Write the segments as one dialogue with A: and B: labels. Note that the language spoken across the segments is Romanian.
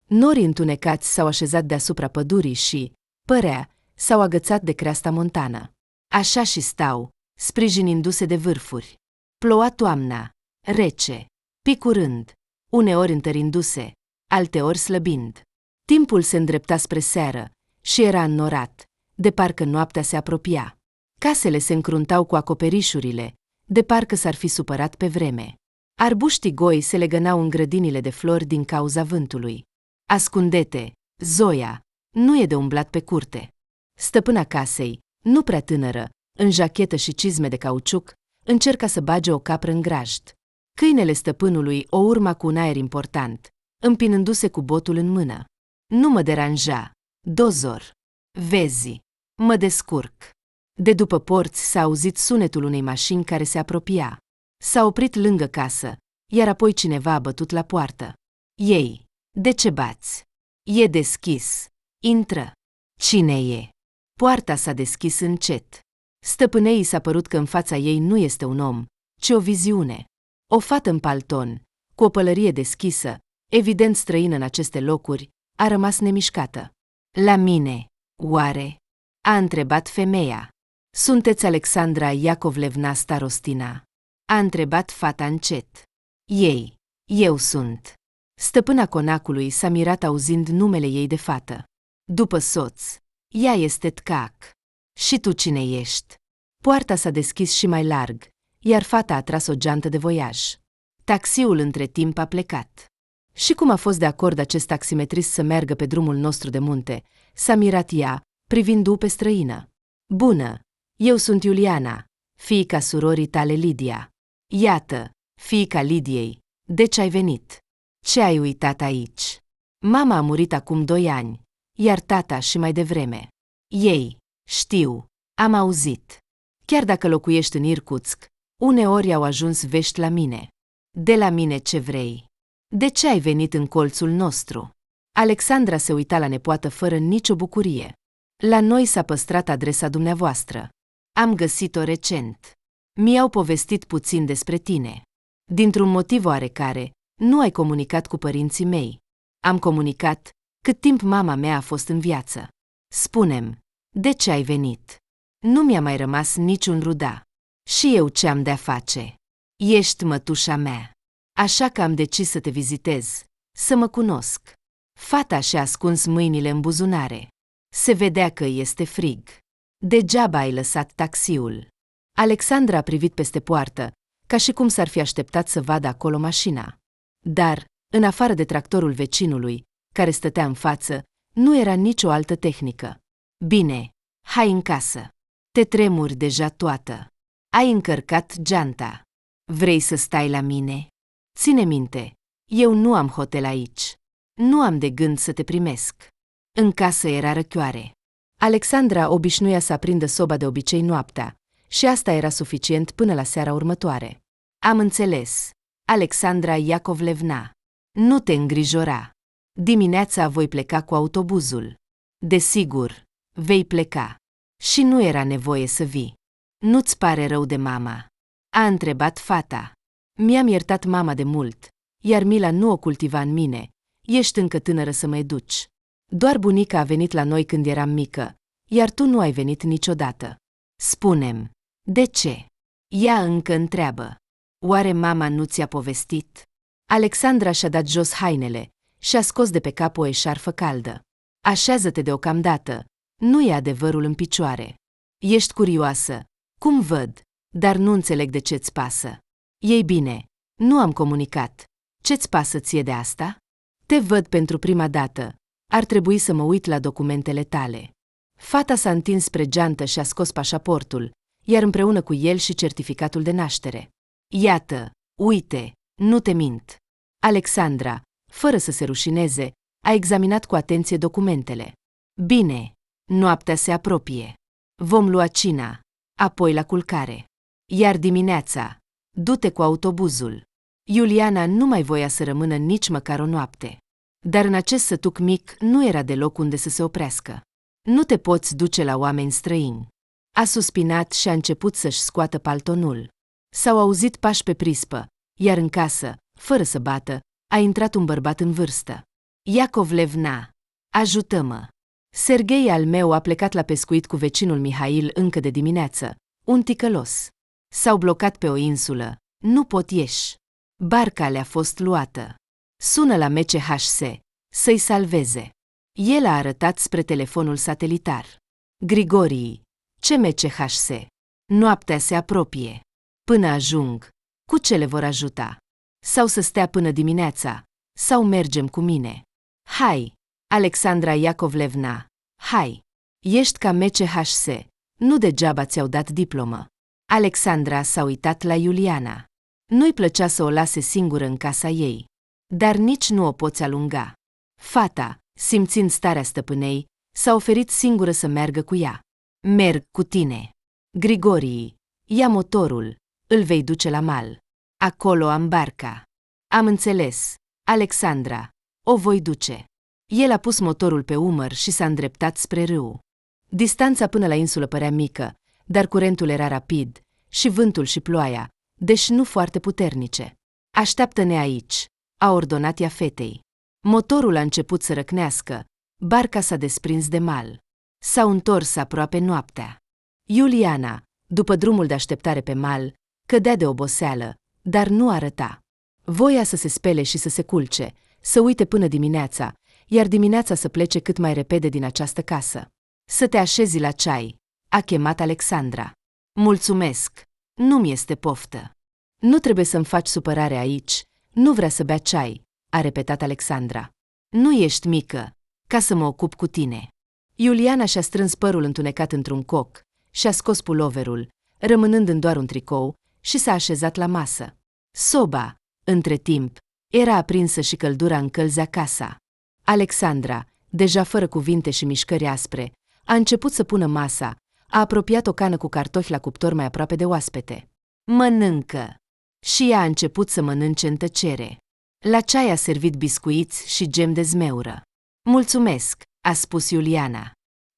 A: Norii întunecați s-au așezat deasupra pădurii și, părea, s-au agățat de creasta montană. Așa și stau, sprijinindu-se de vârfuri. Ploua toamna, rece, picurând, uneori întărindu-se, alteori slăbind. Timpul se îndrepta spre seară și era înnorat, de parcă noaptea se apropia. Casele se încruntau cu acoperișurile, de parcă s-ar fi supărat pe vreme. Arbuștii goi se legănau în grădinile de flori din cauza vântului. Ascundete, Zoia, nu e de umblat pe curte. Stăpâna casei, nu prea tânără, în jachetă și cizme de cauciuc, încerca să bage o capră în grajd. Câinele stăpânului o urma cu un aer important, împinându-se cu botul în mână. Nu mă deranja, dozor. Vezi, mă descurc. De după porți s-a auzit sunetul unei mașini care se apropia. S-a oprit lângă casă, iar apoi cineva a bătut la poartă. Ei, de ce bați? E deschis. Intră. Cine e? Poarta s-a deschis încet. Stăpânei s-a părut că în fața ei nu este un om, ci o viziune. O fată în palton, cu o pălărie deschisă, evident străină în aceste locuri, a rămas nemișcată. La mine, oare? A întrebat femeia. Sunteți Alexandra Iacovlevna Starostina? A întrebat fata încet. Ei, eu sunt. Stăpâna conacului s-a mirat auzind numele ei de fată. După soț, ea este Tcac. Și tu cine ești? Poarta s-a deschis și mai larg, iar fata a tras o geantă de voiaj. Taxiul între timp a plecat. Și cum a fost de acord acest taximetrist să meargă pe drumul nostru de munte, s-a mirat ea, privindu-o pe străină. Bună, eu sunt Iuliana, fiica surorii tale Lidia. Iată, fiica Lidiei, de ce ai venit? Ce ai uitat aici? Mama a murit acum 2 ani, iar tata și mai devreme. Ei, știu, am auzit. Chiar dacă locuiești în Irkutsk, uneori au ajuns vești la mine. De la mine ce vrei? De ce ai venit în colțul nostru? Alexandra se uita la nepoată fără nicio bucurie. La noi s-a păstrat adresa dumneavoastră. Am găsit-o recent. Mi-au povestit puțin despre tine. Dintr-un motiv oarecare, nu ai comunicat cu părinții mei. Am comunicat cât timp mama mea a fost în viață. Spune-mi, de ce ai venit? Nu mi-a mai rămas niciun ruda. Și eu ce am de-a face? Ești mătușa mea. Așa că am decis să te vizitez, să mă cunosc. Fata și-a ascuns mâinile în buzunare. Se vedea că este frig. Degeaba ai lăsat taxiul. Alexandra a privit peste poartă, ca și cum s-ar fi așteptat să vadă acolo mașina. Dar, în afară de tractorul vecinului, care stătea în față, nu era nicio altă tehnică. Bine, hai în casă. Te tremuri deja toată. Ai încărcat geanta. Vrei să stai la mine? Ține minte, eu nu am hotel aici. Nu am de gând să te primesc. În casă era răcioare. Alexandra obișnuia să aprindă soba de obicei noaptea, și asta era suficient până la seara următoare. Am înțeles, Alexandra Iacovlevna. Nu te îngrijora. Dimineața voi pleca cu autobuzul. Desigur, vei pleca. Și nu era nevoie să vii. Nu-ți pare rău de mama? A întrebat fata. Mi-am iertat mama de mult, iar mila nu o cultiva în mine. Ești încă tânără să mă educi. Doar bunica a venit la noi când eram mică, iar tu nu ai venit niciodată. Spune-mi, de ce? Ea încă întreabă. Oare mama nu ți-a povestit? Alexandra și-a dat jos hainele și a scos de pe cap o eșarfă caldă. Așează-te deocamdată, nu e adevărul în picioare. Ești curioasă, cum văd, dar nu înțeleg de ce-ți pasă. Ei bine, nu am comunicat. Ce-ți pasă ție de asta? Te văd pentru prima dată. Ar trebui să mă uit la documentele tale. Fata s-a întins spre geantă și a scos pașaportul, iar împreună cu el și certificatul de naștere. Iată, uite, nu te mint. Alexandra, fără să se rușineze, a examinat cu atenție documentele. Bine, noaptea se apropie. Vom lua cina, apoi la culcare. Iar dimineața, du-te cu autobuzul. Iuliana nu mai voia să rămână nici măcar o noapte. Dar în acest sătuc mic nu era deloc unde să se oprească. Nu te poți duce la oameni străini. A suspinat și a început să-și scoată paltonul. S-au auzit pași pe prispă, iar în casă, fără să bată, a intrat un bărbat în vârstă. Iacovlevna, ajută-mă! Serghei al meu a plecat la pescuit cu vecinul Mihail încă de dimineață, un ticălos. S-au blocat pe o insulă, nu pot ieși. Barca le-a fost luată. Sună la MCHC, să-i salveze. El a arătat spre telefonul satelitar. Grigorii, ce MCHC? Noaptea se apropie. Până ajung, cu ce le vor ajuta? Sau să stea până dimineața, sau mergem cu mine? Hai, Alexandra Iacovlevna, hai! Ești ca MCHC, nu degeaba ți-au dat diplomă. Alexandra s-a uitat la Iuliana. Nu-i plăcea să o lase singură în casa ei. Dar nici nu o poți alunga. Fata, simțind starea stăpânei, s-a oferit singură să meargă cu ea. Merg cu tine. Grigorii, ia motorul, îl vei duce la mal. Acolo am barca. Am înțeles, Alexandra, o voi duce. El a pus motorul pe umăr și s-a îndreptat spre râu. Distanța până la insulă părea mică, dar curentul era rapid, și vântul și ploaia, deși nu foarte puternice. Așteaptă-ne aici, a ordonat ea fetei. Motorul a început să răcnească, barca s-a desprins de mal. S-au întors aproape noaptea. Iuliana, după drumul de așteptare pe mal, cădea de oboseală, dar nu arăta. Voia să se spele și să se culce, să uite până dimineața, iar dimineața să plece cât mai repede din această casă. Să te așezi la ceai, a chemat Alexandra. Mulțumesc, nu-mi este poftă. Nu trebuie să-mi faci supărare aici, nu vrea să bea ceai, a repetat Alexandra. Nu ești mică, ca să mă ocup cu tine. Iuliana și-a strâns părul întunecat într-un coc, și-a scos puloverul, rămânând în doar un tricou, și s-a așezat la masă. Soba, între timp, era aprinsă și căldura încălzea casa. Alexandra, deja fără cuvinte și mișcări aspre, a început să pună masa, a apropiat o cană cu cartofi la cuptor mai aproape de oaspete. Mănâncă! Și ea a început să mănânce în tăcere. La ceai a servit biscuiți și gem de zmeură. Mulțumesc, a spus Iuliana.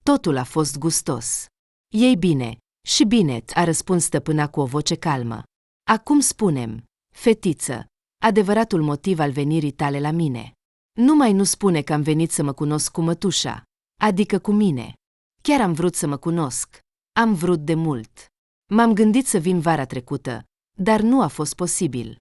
A: Totul a fost gustos. Ei bine, și bine, a răspuns stăpâna cu o voce calmă. Acum spune-mi, fetiță, adevăratul motiv al venirii tale la mine. Numai nu spune că am venit să mă cunosc cu mătușa, adică cu mine. Chiar am vrut să mă cunosc. Am vrut de mult. M-am gândit să vin vara trecută, dar nu a fost posibil.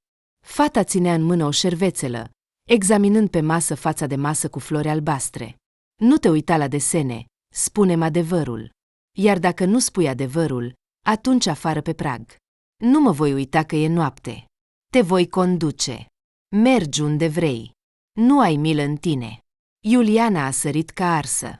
A: Fata ținea în mână o șervețelă, examinând pe masă fața de masă cu flori albastre. Nu te uita la desene, spune-mi adevărul. Iar dacă nu spui adevărul, atunci afară pe prag. Nu mă voi uita că e noapte. Te voi conduce. Mergi unde vrei. Nu ai milă în tine. Iuliana a sărit ca arsă.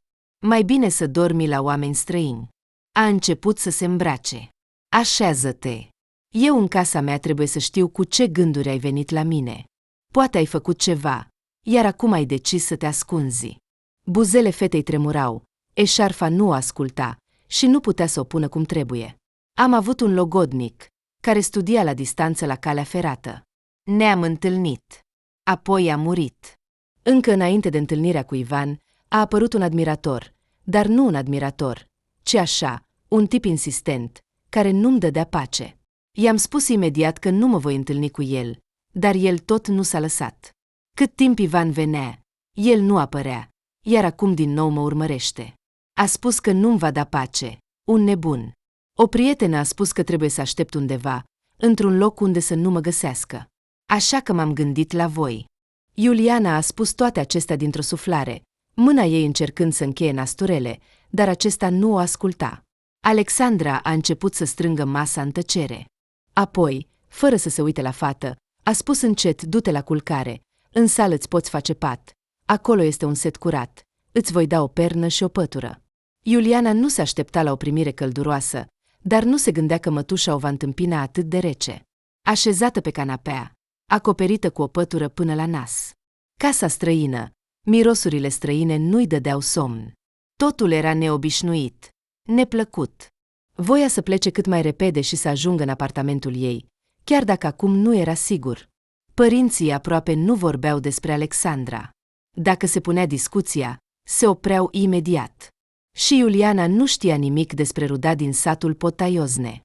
A: Mai bine să dormi la oameni străini. A început să se îmbrace. Așează-te. Eu în casa mea trebuie să știu cu ce gânduri ai venit la mine. Poate ai făcut ceva, iar acum ai decis să te ascunzi. Buzele fetei tremurau, eșarfa nu o asculta și nu putea să o pună cum trebuie. Am avut un logodnic, care studia la distanță la calea ferată. Ne-am întâlnit. Apoi a murit. Încă înainte de întâlnirea cu Ivan, a apărut un admirator, dar nu un admirator, ci așa, un tip insistent, care nu-mi dădea pace. I-am spus imediat că nu mă voi întâlni cu el, dar el tot nu s-a lăsat. Cât timp Ivan venea, el nu apărea, iar acum din nou mă urmărește. A spus că nu-mi va da pace, un nebun. O prietenă a spus că trebuie să aștept undeva, într-un loc unde să nu mă găsească. Așa că m-am gândit la voi. Iuliana a spus toate acestea dintr-o suflare, mâna ei încercând să încheie nasturele, dar acesta nu o asculta. Alexandra a început să strângă masa în tăcere. Apoi, fără să se uite la fată, a spus încet, du-te la culcare, în sală îți poți face pat, acolo este un set curat, îți voi da o pernă și o pătură. Iuliana nu se aștepta la o primire călduroasă, dar nu se gândea că mătușa o va întâmpina atât de rece. Așezată pe canapea, acoperită cu o pătură până la nas. Casa străină, mirosurile străine nu-i dădeau somn. Totul era neobișnuit, neplăcut. Voia să plece cât mai repede și să ajungă în apartamentul ei, chiar dacă acum nu era sigur. Părinții aproape nu vorbeau despre Alexandra. Dacă se punea discuția, se opreau imediat. Și Iuliana nu știa nimic despre ruda din satul Potaiozne.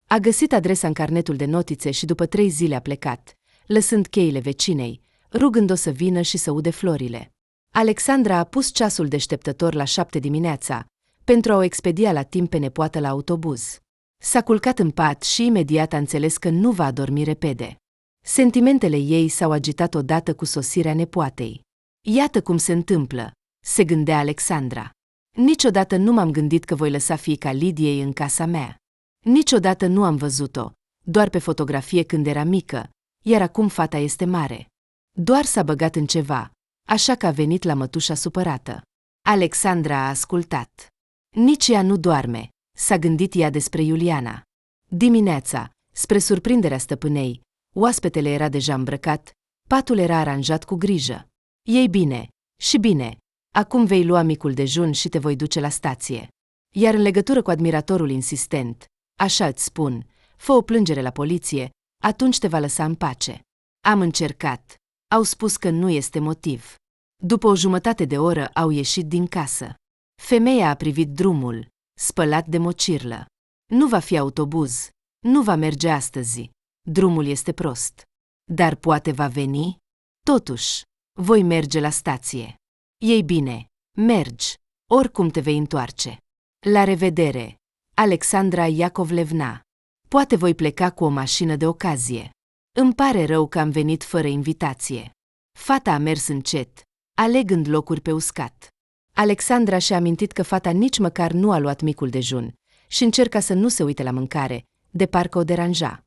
A: A găsit adresa în carnetul de notițe și după 3 zile a plecat, lăsând cheile vecinei, rugând-o să vină și să ude florile. Alexandra a pus ceasul deșteptător la 7 dimineața, pentru a o expedia la timp pe nepoată la autobuz. S-a culcat în pat și imediat a înțeles că nu va adormi repede. Sentimentele ei s-au agitat odată cu sosirea nepoatei. Iată cum se întâmplă, se gândea Alexandra. Niciodată nu m-am gândit că voi lăsa fiica Lidiei în casa mea. Niciodată nu am văzut-o, doar pe fotografie când era mică, iar acum fata este mare. Doar s-a băgat în ceva, așa că a venit la mătușa supărată. Alexandra a ascultat. Nici ea nu doarme, s-a gândit ea despre Iuliana. Dimineața, spre surprinderea stăpânei, oaspetele era deja îmbrăcat, patul era aranjat cu grijă. Ei bine, și bine, acum vei lua micul dejun și te voi duce la stație. Iar în legătură cu admiratorul insistent, așa îți spun, fă o plângere la poliție, atunci te va lăsa în pace. Am încercat. Au spus că nu este motiv. După o jumătate de oră au ieșit din casă. Femeia a privit drumul, spălat de mocirlă. Nu va fi autobuz, nu va merge astăzi. Drumul este prost. Dar poate va veni? Totuși, voi merge la stație. Ei bine, mergi, oricum te vei întoarce. La revedere, Alexandra Iacovlevna. Poate voi pleca cu o mașină de ocazie. Îmi pare rău că am venit fără invitație. Fata a mers încet, alegând locuri pe uscat. Alexandra și-a amintit că fata nici măcar nu a luat micul dejun și încerca să nu se uite la mâncare, de parcă o deranja.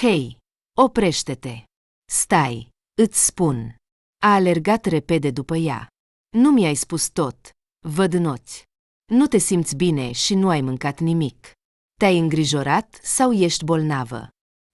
A: Hei, oprește-te! Stai, îți spun! A alergat repede după ea. Nu mi-ai spus tot, văd în ochi. Nu te simți bine și nu ai mâncat nimic. Te-ai îngrijorat sau ești bolnavă?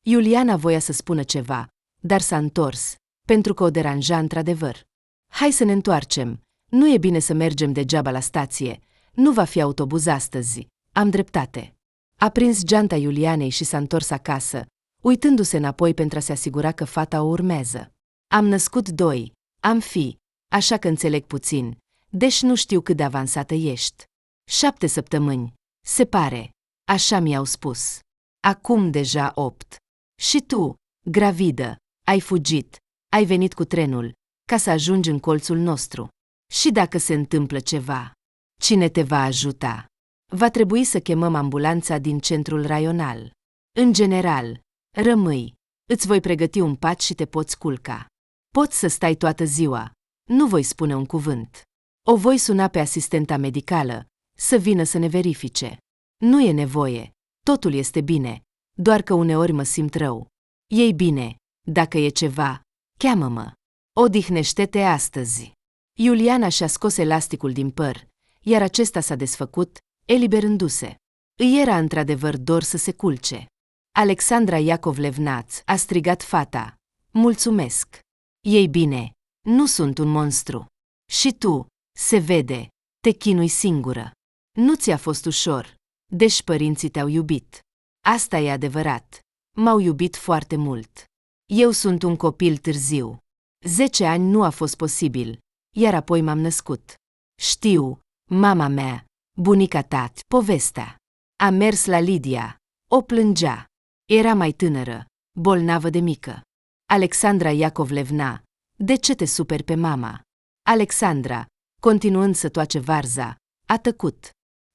A: Iuliana voia să spună ceva, dar s-a întors, pentru că o deranja într-adevăr. Hai să ne întoarcem, nu e bine să mergem degeaba la stație, nu va fi autobuz astăzi, am dreptate. A prins geanta Iulianei și s-a întors acasă, uitându-se înapoi pentru a se asigura că fata o urmează. Am născut 2, am fi, așa că înțeleg puțin, deși nu știu cât de avansată ești. 7 săptămâni, se pare, așa mi-au spus. Acum deja 8. Și tu, gravidă, ai fugit, ai venit cu trenul, ca să ajungi în colțul nostru. Și dacă se întâmplă ceva, cine te va ajuta? Va trebui să chemăm ambulanța din centrul raional. În general, rămâi, îți voi pregăti un pat și te poți culca. Poți să stai toată ziua, nu voi spune un cuvânt. O voi suna pe asistenta medicală, să vină să ne verifice. Nu e nevoie, totul este bine, doar că uneori mă simt rău. Ei bine, dacă e ceva, cheamă-mă. Odihnește-te astăzi. Iuliana și-a scos elasticul din păr, iar acesta s-a desfăcut, eliberându-se. Îi era într-adevăr dor să se culce. Alexandra Iacovlevna a strigat fata. Mulțumesc. Ei bine, nu sunt un monstru. Și tu, se vede, te chinui singură. Nu ți-a fost ușor, deși părinții te-au iubit. Asta e adevărat. M-au iubit foarte mult. Eu sunt un copil târziu. 10 ani nu a fost posibil, iar apoi m-am născut. Știu, mama mea, bunica ta, povestea. A mers la Lidia, o plângea. Era mai tânără, bolnavă de mică. Alexandra Iacovlevna, de ce te superi pe mama? Alexandra, continuând să toace varza, a tăcut.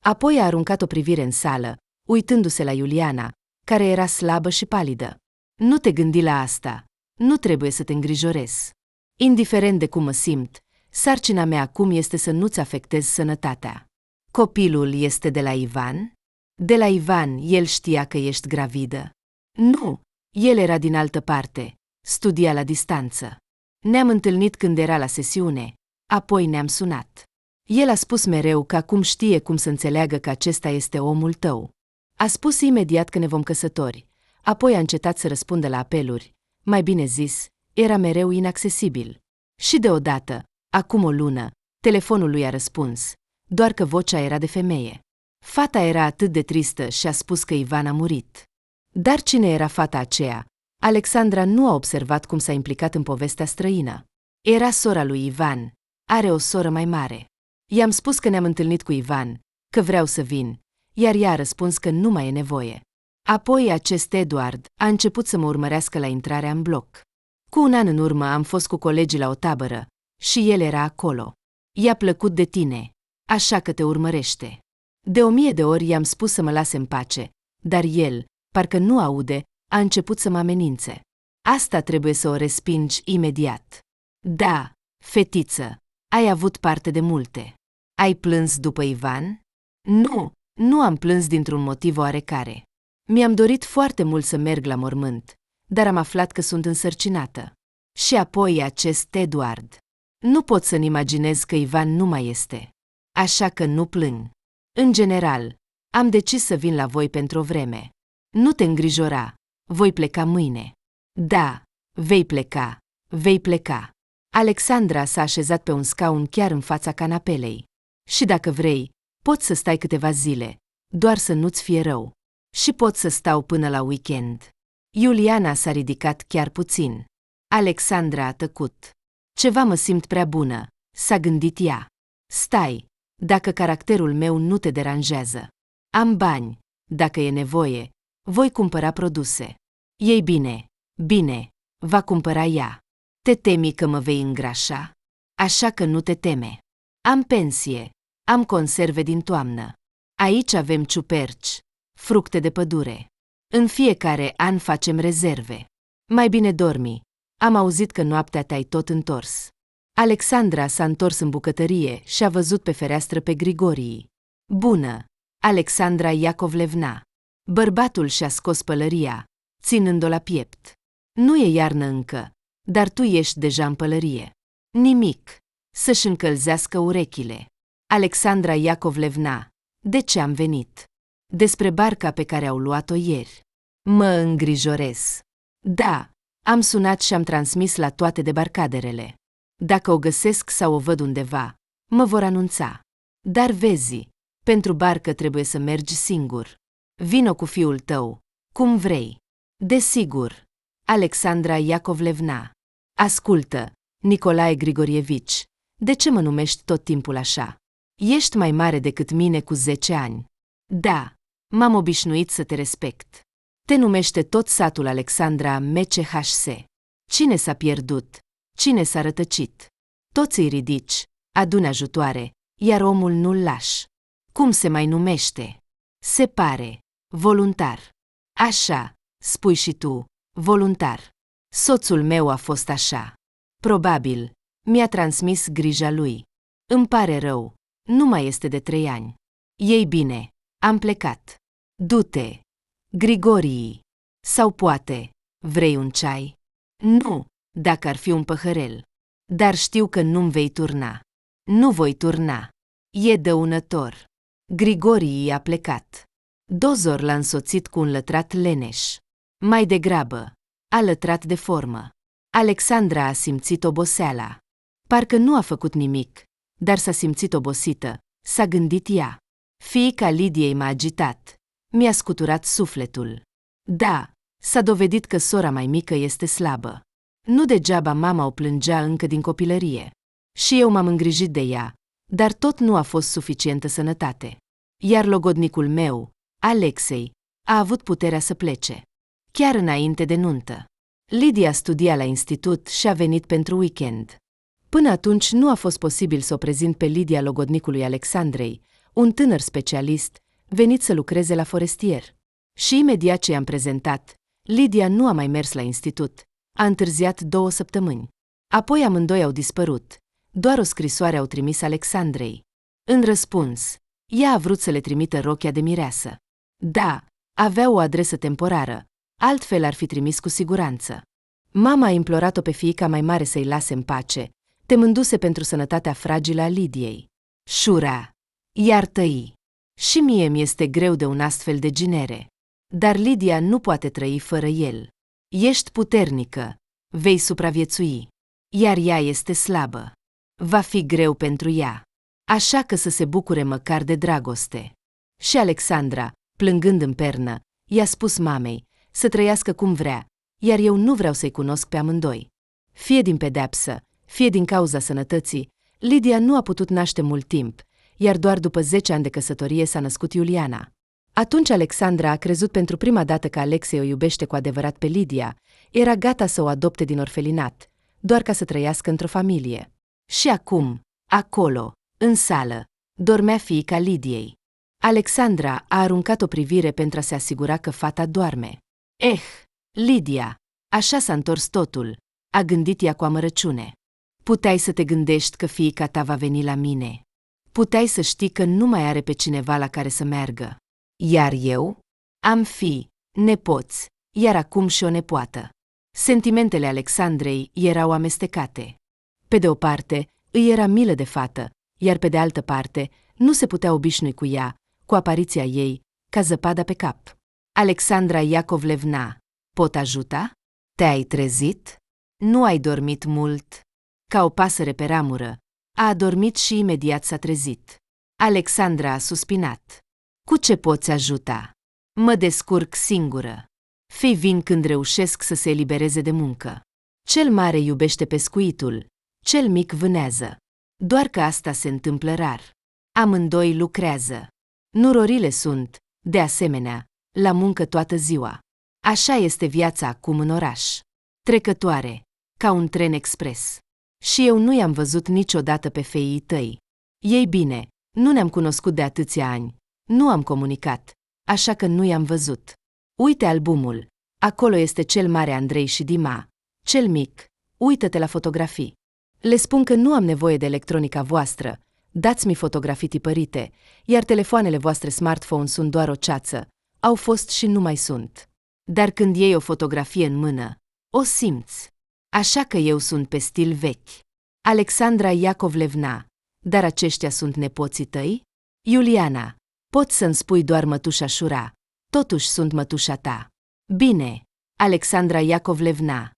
A: Apoi a aruncat o privire în sală, uitându-se la Iuliana, care era slabă și palidă. Nu te gândi la asta, nu trebuie să te îngrijorezi. Indiferent de cum mă simt, sarcina mea acum este să nu-ți afectez sănătatea. Copilul este de la Ivan? De la Ivan, el știa că ești gravidă. Nu, el era din altă parte, studia la distanță. Ne-am întâlnit când era la sesiune, apoi ne-am sunat. El a spus mereu că acum știe cum să înțeleagă că acesta este omul tău. A spus imediat că ne vom căsători, apoi a încetat să răspundă la apeluri, mai bine zis, era mereu inaccesibil. Și deodată, acum o lună, telefonul lui a răspuns, doar că vocea era de femeie. Fata era atât de tristă și a spus că Ivan a murit. Dar cine era fata aceea? Alexandra nu a observat cum s-a implicat în povestea străină. Era sora lui Ivan, are o soră mai mare. I-am spus că ne-am întâlnit cu Ivan, că vreau să vin, iar ea a răspuns că nu mai e nevoie. Apoi acest Eduard a început să mă urmărească la intrarea în bloc. Cu un an în urmă am fost cu colegii la o tabără și el era acolo. I-a plăcut de tine, așa că te urmărește. De 1000 de ori i-am spus să mă lase în pace, dar el, parcă nu aude, a început să mă amenințe. Asta trebuie să o respingi imediat. Da, fetiță, ai avut parte de multe. Ai plâns după Ivan? Nu am plâns dintr-un motiv oarecare. Mi-am dorit foarte mult să merg la mormânt, dar am aflat că sunt însărcinată. Și apoi acest Eduard. Nu pot să-mi imaginez că Ivan nu mai este. Așa că nu plâng. În general, am decis să vin la voi pentru o vreme. Nu te îngrijora, voi pleca mâine. Da, vei pleca. Alexandra s-a așezat pe un scaun chiar în fața canapelei. Și dacă vrei, poți să stai câteva zile, doar să nu-ți fie rău. Și pot să stau până la weekend. Iuliana s-a ridicat chiar puțin. Alexandra a tăcut. Ceva mă simt prea bună, s-a gândit ea. Stai, dacă caracterul meu nu te deranjează. Am bani, dacă e nevoie, voi cumpăra produse. Ei bine, va cumpăra ea. Te temi că mă vei îngrașa? Așa că nu te teme. Am pensie, am conserve din toamnă. Aici avem ciuperci, fructe de pădure. În fiecare an facem rezerve. Mai bine dormi. Am auzit că noaptea te-ai tot întors. Alexandra s-a întors în bucătărie și a văzut pe fereastră pe Grigorii. Bună, Alexandra Iacovlevna. Bărbatul și-a scos pălăria, ținând-o la piept. Nu e iarnă încă, dar tu ești deja în pălărie. Nimic, să-și încălzească urechile. Alexandra Iacovlevna, de ce am venit? Despre barca pe care au luat-o ieri. Mă îngrijorez. Da, am sunat și am transmis la toate debarcaderele. Dacă o găsesc sau o văd undeva, mă vor anunța. Dar vezi, pentru barcă trebuie să mergi singur. Vino cu fiul tău, cum vrei. Desigur, Alexandra Iacovlevna. Ascultă, Nicolae Grigorievici, de ce mă numești tot timpul așa? Ești mai mare decât mine cu 10 ani. Da, m-am obișnuit să te respect. Te numește tot satul Alexandra MCHS. Cine s-a pierdut? Cine s-a rătăcit? Toți îi ridici, aduni ajutoare, iar omul nu-l lași. Cum se mai numește? Se pare, voluntar. Așa, spui și tu, voluntar. Soțul meu a fost așa. Probabil, mi-a transmis grija lui. Îmi pare rău, nu mai este de 3 ani. Ei bine, am plecat. Du-te. Grigorii. Sau poate, vrei un ceai? Nu, dacă ar fi un păhărel. Dar știu că nu-mi vei turna. Nu voi turna. E dăunător. Grigorii a plecat. Dozor l-a însoțit cu un lătrat leneș. Mai degrabă, a lătrat de formă. Alexandra a simțit oboseala. Parcă nu a făcut nimic, dar s-a simțit obosită, s-a gândit ea. Fiica Lidiei m-a agitat. Mi-a scuturat sufletul. Da, s-a dovedit că sora mai mică este slabă. Nu degeaba mama o plângea încă din copilărie. Și eu m-am îngrijit de ea, dar tot nu a fost suficientă sănătate. Iar logodnicul meu, Alexei, a avut puterea să plece. Chiar înainte de nuntă. Lidia studia la institut și a venit pentru weekend. Până atunci nu a fost posibil să o prezint pe Lidia logodnicului Alexandrei, un tânăr specialist, venit să lucreze la forestier. Și imediat ce i-am prezentat, Lidia nu a mai mers la institut, a întârziat 2 săptămâni. Apoi amândoi au dispărut, doar o scrisoare au trimis Alexandrei. În răspuns, ea a vrut să le trimită rochia de mireasă. Da, avea o adresă temporară, altfel ar fi trimis cu siguranță. Mama a implorat-o pe fiica mai mare să-i lase în pace, temându-se pentru sănătatea fragilă a Lidiei. Șura, iartă-i. Și mie mi-este greu de un astfel de ginere. Dar Lidia nu poate trăi fără el. Ești puternică, vei supraviețui. Iar ea este slabă. Va fi greu pentru ea. Așa că să se bucure măcar de dragoste. Și Alexandra, plângând în pernă, i-a spus mamei să trăiască cum vrea, iar eu nu vreau să-i cunosc pe amândoi. Fie din pedeapsă, fie din cauza sănătății, Lidia nu a putut naște mult timp, iar doar după 10 ani de căsătorie s-a născut Iuliana. Atunci Alexandra a crezut pentru prima dată că Alexei o iubește cu adevărat pe Lidia, era gata să o adopte din orfelinat, doar ca să trăiască într-o familie. Și acum, Acolo, în sală, dormea fiica Lidiei. Alexandra a aruncat o privire pentru a se asigura că fata doarme. Lidia, așa s-a întors totul, a gândit ea cu amărăciune. Puteai să te gândești că fiica ta va veni la mine. Puteai să știi că nu mai are pe cineva la care să meargă. Iar eu? Am fii, nepoți, iar acum și o nepoată. Sentimentele Alexandrei erau amestecate. Pe de o parte, îi era milă de fată, iar pe de altă parte, nu se putea obișnui cu ea, cu apariția ei, ca zăpada pe cap. Alexandra Iacovlevna, pot ajuta? Te-ai trezit? Nu ai dormit mult? Ca o pasăre pe ramură, a adormit și imediat s-a trezit. Alexandra a suspinat. Cu ce poți ajuta? Mă descurc singură. Fii vin când reușesc să se elibereze de muncă. Cel mare iubește pescuitul, cel mic vânează. Doar că asta se întâmplă rar. Amândoi lucrează. Nurorile sunt, de asemenea, la muncă toată ziua. Așa este viața acum în oraș. Trecătoare, ca un tren expres. Și eu nu i-am văzut niciodată pe feii tăi. Ei bine, nu ne-am cunoscut de atâția ani, nu am comunicat, așa că nu i-am văzut. Uite albumul, acolo este cel mare Andrei și Dima, cel mic, uită-te la fotografii. Le spun că nu am nevoie de electronica voastră, dați-mi fotografii tipărite, iar telefoanele voastre smartphone sunt doar o ceață, au fost și nu mai sunt. Dar când iei o fotografie în mână, o simți. Așa că eu sunt pe stil vechi. Alexandra Iacovlevna, dar aceștia sunt nepoții tăi? Iuliana, poți să-mi spui doar mătușa Șura, totuși sunt mătușa ta. Bine, Alexandra Iacovlevna.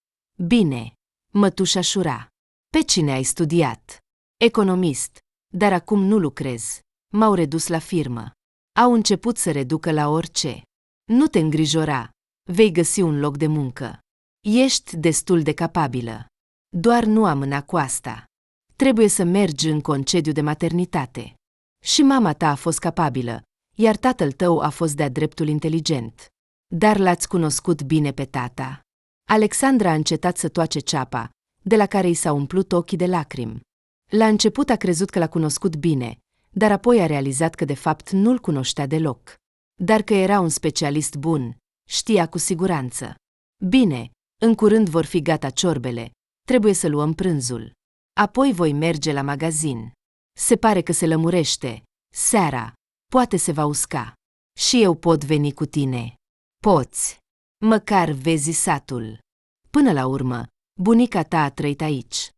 A: Bine, mătușa Șura. Pe cine ai studiat? Economist, dar acum nu lucrez. M-au redus la firmă. Au început să reducă la orice. Nu te îngrijora, vei găsi un loc de muncă. Ești destul de capabilă. Doar nu amâna cu asta. Trebuie să mergi în concediu de maternitate. Și mama ta a fost capabilă, iar tatăl tău a fost de-a dreptul inteligent. Dar l-ați cunoscut bine pe tata. Alexandra a încetat să toace ceapa, de la care i s-au umplut ochii de lacrimi. La început a crezut că l-a cunoscut bine, dar apoi a realizat că de fapt nu-l cunoștea deloc. Dar că era un specialist bun, știa cu siguranță. Bine, în curând vor fi gata ciorbele, trebuie să luăm prânzul. Apoi voi merge la magazin. Se pare că se lămurește. Seara, poate se va usca. Și eu pot veni cu tine. Poți. Măcar vezi satul. Până la urmă, bunica ta a trăit aici.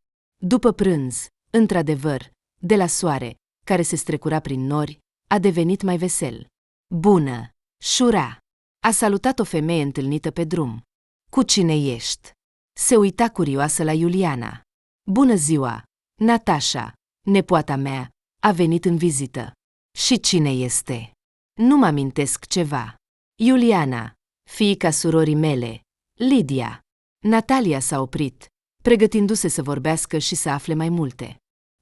A: După prânz, într-adevăr, de la soare, care se strecura prin nori, a devenit mai vesel. Bună, Șura! A salutat o femeie întâlnită pe drum. Cu cine ești? Se uita curioasă la Iuliana. Bună ziua! Natasha, nepoata mea, a venit în vizită. Și cine este? Nu mă amintesc ceva. Iuliana, fiica surorii mele, Lidia. Natalia s-a oprit, pregătindu-se să vorbească și să afle mai multe.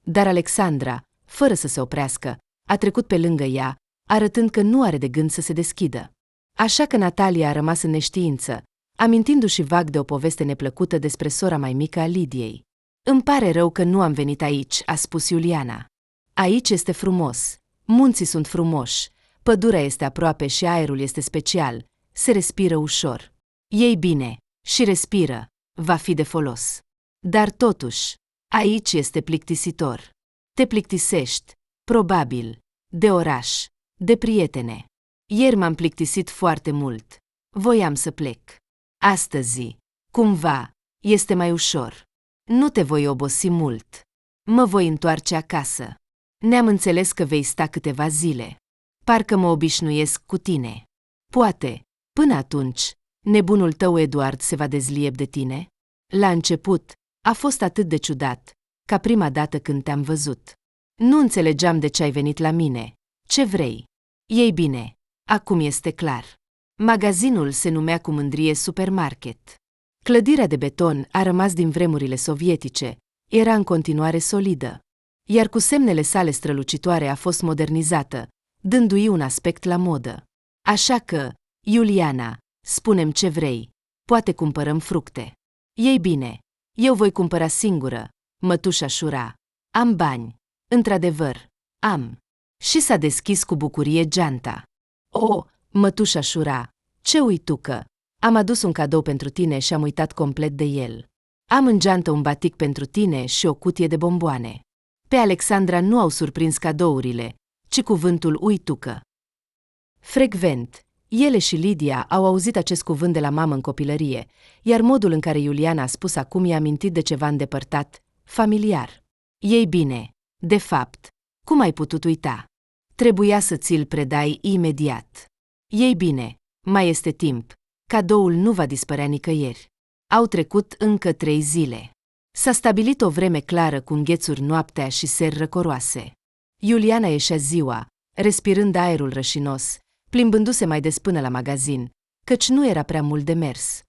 A: Dar Alexandra, fără să se oprească, a trecut pe lângă ea, arătând că nu are de gând să se deschidă. Așa că Natalia a rămas în neștiință, amintindu-și vag de o poveste neplăcută despre sora mai mică a Lidiei. Îmi pare rău că nu am venit aici, a spus Iuliana. Aici este frumos, munții sunt frumoși, pădurea este aproape și aerul este special, se respiră ușor. Ei bine, și respiră, va fi de folos. Dar totuși, aici este plictisitor. Te plictisești, probabil, de oraș, de prietene. Ieri m-am plictisit foarte mult. Voiam să plec. Astăzi, cumva, este mai ușor. Nu te voi obosi mult. Mă voi întoarce acasă. Ne-am înțeles că vei sta câteva zile. Parcă mă obișnuiesc cu tine. Poate, până atunci, nebunul tău Eduard se va dezlieb de tine? La început, a fost atât de ciudat, ca prima dată când te-am văzut. Nu înțelegeam de ce ai venit la mine. Ce vrei? Ei bine, acum este clar. Magazinul se numea cu mândrie Supermarket. Clădirea de beton a rămas din vremurile sovietice, era în continuare solidă, iar cu semnele sale strălucitoare a fost modernizată, dându-i un aspect la modă. Așa că, Iuliana, spune-mi ce vrei, poate cumpărăm fructe. Ei bine, eu voi cumpăra singură, mătușa Șura. Am bani. Într-adevăr, am. Și s-a deschis cu bucurie geanta. O, mătușa Șura, ce uitucă! Am adus un cadou pentru tine și am uitat complet de el. Am în geantă un batic pentru tine și o cutie de bomboane. Pe Alexandra nu au surprins cadourile, ci cuvântul uitucă. Frecvent, ele și Lidia au auzit acest cuvânt de la mamă în copilărie, iar modul în care Iuliana a spus acum i-a amintit de ceva îndepărtat, familiar. Ei bine, de fapt, cum ai putut uita? Trebuia să ți-l predai imediat. Ei bine, mai este timp, cadoul nu va dispărea nicăieri. Au trecut încă 3 zile. S-a stabilit o vreme clară cu înghețuri noaptea și seri răcoroase. Iuliana ieșea ziua, respirând aerul rășinos, plimbându-se mai des până la magazin, căci nu era prea mult de mers.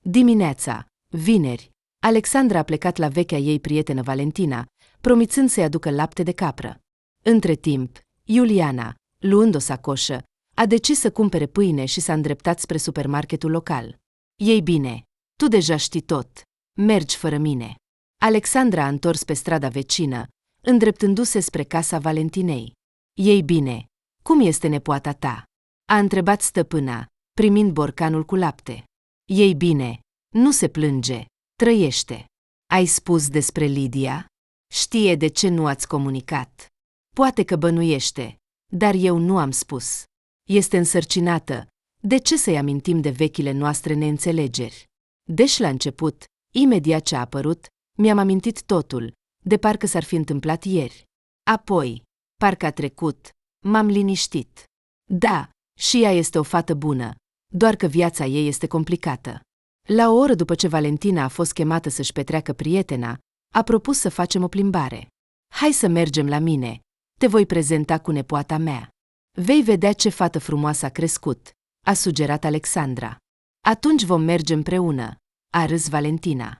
A: Dimineața, vineri, Alexandra a plecat la vechea ei prietenă Valentina, promițând să-i aducă lapte de capră. Între timp, Iuliana, luând o sacoșă, a decis să cumpere pâine și s-a îndreptat spre supermarketul local. Ei bine, tu deja știi tot. Mergi fără mine. Alexandra a întors pe strada vecină, îndreptându-se spre casa Valentinei. Ei bine, cum este nepoata ta? A întrebat stăpâna, primind borcanul cu lapte. Ei bine, nu se plânge, trăiește. Ai spus despre Lidia? Știe de ce nu ați comunicat. Poate că bănuiește, dar eu nu am spus. Este însărcinată, de ce să-i amintim de vechile noastre neînțelegeri? Deși la început, imediat ce a apărut, mi-am amintit totul, de parcă s-ar fi întâmplat ieri. Apoi, parcă a trecut, m-am liniștit. Da, și ea este o fată bună, doar că viața ei este complicată. La o oră după ce Valentina a fost chemată să-și petreacă prietena, a propus să facem o plimbare. Hai să mergem la mine, te voi prezenta cu nepoata mea. Vei vedea ce fată frumoasă a crescut, a sugerat Alexandra. Atunci vom merge împreună, a râs Valentina.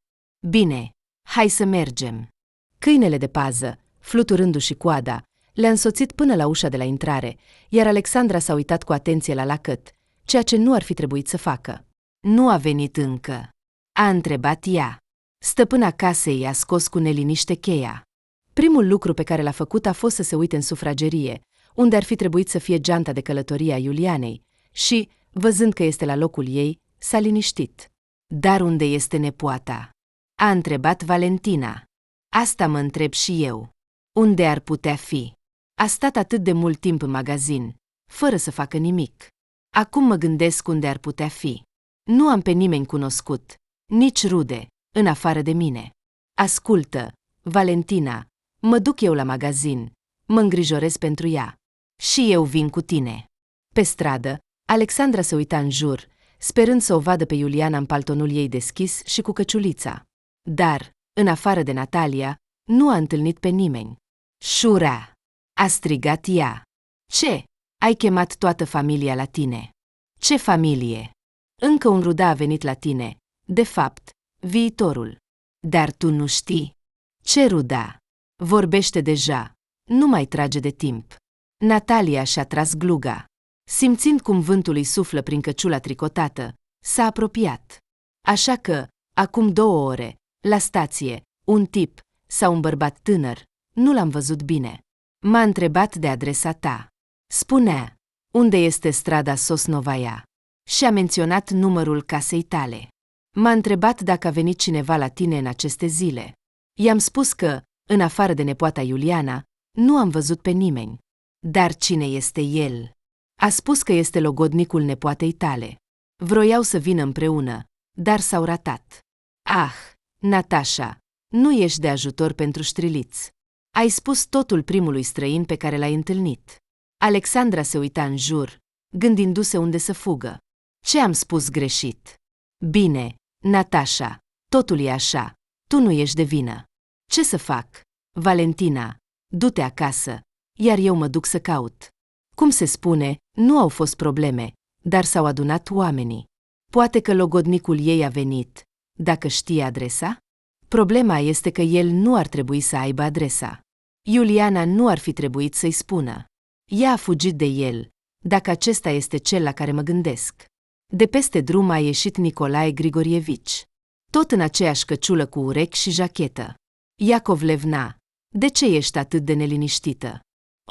A: Bine, hai să mergem. Câinele de pază, fluturându-și coada, le-a însoțit până la ușa de la intrare, iar Alexandra s-a uitat cu atenție la lacăt, ceea ce nu ar fi trebuit să facă. Nu a venit încă, a întrebat ea. Stăpâna casei i-a scos cu neliniște cheia. Primul lucru pe care l-a făcut a fost să se uite în sufragerie, unde ar fi trebuit să fie geanta de călătorie a Iulianei, și, văzând că este la locul ei, s-a liniștit. Dar unde este nepoata? A întrebat Valentina. Asta mă întreb și eu. Unde ar putea fi? A stat atât de mult timp în magazin, fără să facă nimic. Acum mă gândesc unde ar putea fi. Nu am pe nimeni cunoscut, nici rude, în afară de mine. Ascultă, Valentina, mă duc eu la magazin, mă îngrijorez pentru ea. Și eu vin cu tine. Pe stradă, Alexandra se uita în jur, sperând să o vadă pe Iuliana în paltonul ei deschis și cu căciulița. Dar, în afară de Natalia, nu a întâlnit pe nimeni. Șura! A strigat ea. Ce? Ai chemat toată familia la tine. Ce familie? Încă un ruda a venit la tine. De fapt, viitorul. Dar tu nu știi. Ce ruda? Vorbește deja. Nu mai trage de timp. Natalia și-a tras gluga. Simțind cum vântul îi suflă prin căciula tricotată, s-a apropiat. Așa că, acum 2 ore, la stație, un tip, sau un bărbat tânăr, nu l-am văzut bine. M-a întrebat de adresa ta. Spunea, unde este strada Sosnovaia? Și a menționat numărul casei tale. M-a întrebat dacă a venit cineva la tine în aceste zile. I-am spus că, în afară de nepoata Iuliana, nu am văzut pe nimeni. Dar cine este el? A spus că este logodnicul nepoatei tale. Vroiau să vină împreună, dar s-au ratat. Ah, Natasha, nu ești de ajutor pentru ștriliți. Ai spus totul primului străin pe care l-ai întâlnit. Alexandra se uita în jur, gândindu-se unde să fugă. Ce am spus greșit? Bine, Natasha, totul e așa, tu nu ești de vină. Ce să fac? Valentina, du-te acasă, iar eu mă duc să caut. Cum se spune, nu au fost probleme, dar s-au adunat oamenii. Poate că logodnicul ei a venit, dacă știe adresa? Problema este că el nu ar trebui să aibă adresa. Iuliana nu ar fi trebuit să-i spună. Ea a fugit de el, dacă acesta este cel la care mă gândesc. De peste drum a ieșit Nicolae Grigorievici. Tot în aceeași căciulă cu urechi și jachetă. Iacov Levna, De ce ești atât de neliniștită?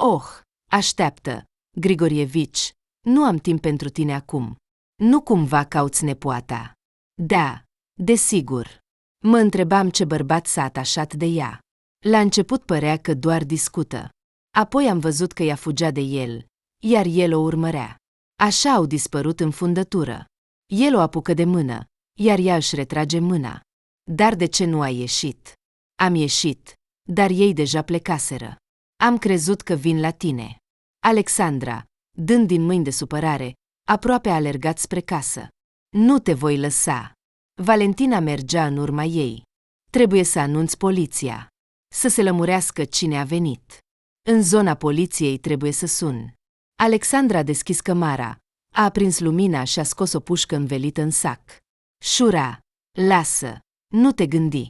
A: Oh, așteaptă, Grigorievici, nu am timp pentru tine acum. Nu cumva cauți nepoata? Da, desigur. Mă întrebam ce bărbat s-a atașat de ea. La început părea că doar discută. Apoi am văzut că ea fugea de el, iar el o urmărea. Așa au dispărut în fundătură. El o apucă de mână, iar ea își retrage mâna. Dar de ce nu ai ieșit? Am ieșit, dar ei deja plecaseră. Am crezut că vin la tine. Alexandra, dând din mâini de supărare, aproape a alergat spre casă. Nu te voi lăsa. Valentina mergea în urma ei. Trebuie să anunț poliția. Să se lămurească cine a venit. În zona poliției trebuie să sun. Alexandra a deschis cămara, a aprins lumina și a scos o pușcă învelită în sac. Șura, lasă, nu te gândi.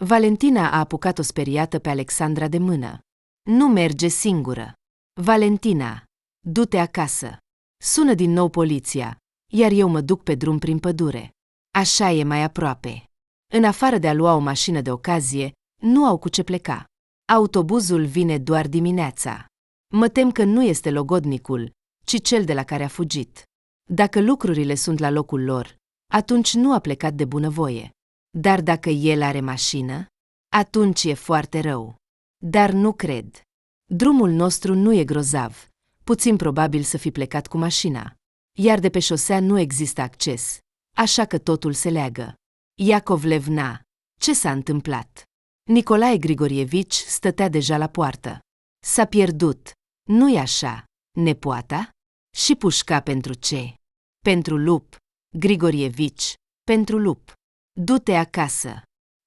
A: Valentina a apucat-o speriată pe Alexandra de mână. Nu merge singură. Valentina, du-te acasă. Sună din nou poliția, iar eu mă duc pe drum prin pădure. Așa e mai aproape. În afară de a lua o mașină de ocazie, nu au cu ce pleca. Autobuzul vine doar dimineața. Mă tem că nu este logodnicul, ci cel de la care a fugit. Dacă lucrurile sunt la locul lor, atunci nu a plecat de bunăvoie. Dar dacă el are mașină, atunci e foarte rău. Dar nu cred. Drumul nostru nu e grozav, puțin probabil să fi plecat cu mașina. Iar de pe șosea nu există acces, așa că totul se leagă. Iacovlevna, ce s-a întâmplat? Nicolae Grigorievici stătea deja la poartă. S-a pierdut, nu-i așa, nepoata? Și pușca pentru ce? Pentru lup, Grigorievici, pentru lup. Du-te acasă.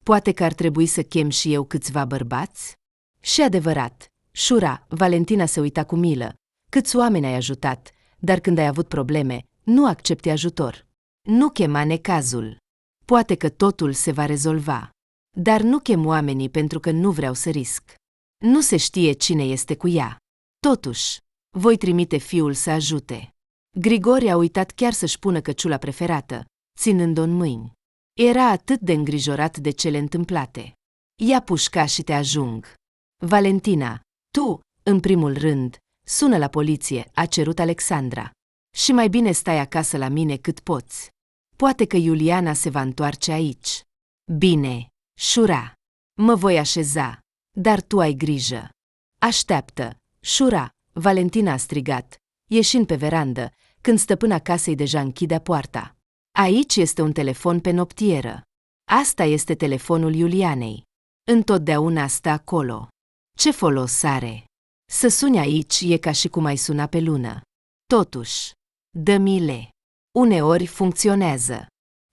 A: Poate că ar trebui să chem și eu câțiva bărbați? Și adevărat, Șura, Valentina se uita cu milă. Câți oameni ai ajutat, dar când ai avut probleme, nu accepti ajutor. Nu chema necazul. Poate că totul se va rezolva. Dar nu chem oamenii pentru că nu vreau să risc. Nu se știe cine este cu ea. Totuși, voi trimite fiul să ajute. Grigore a uitat chiar să-și pună căciula preferată, ținând-o în mâini. Era atât de îngrijorat de cele întâmplate. Ia pușca și te ajung. Valentina, tu, în primul rând, sună la poliție, a cerut Alexandra. Și mai bine stai acasă la mine cât poți. Poate că Iuliana se va întoarce aici. Bine, Șura. Mă voi așeza, dar tu ai grijă. Așteaptă, Șura, Valentina a strigat, ieșind pe verandă, când stăpâna casei deja închidea poarta. Aici este un telefon pe noptieră. Asta este telefonul Iulianei. Întotdeauna stă acolo. Ce folos are? Să suni aici e ca și cum ai suna pe lună. Totuși, dă-mi-le. Uneori funcționează.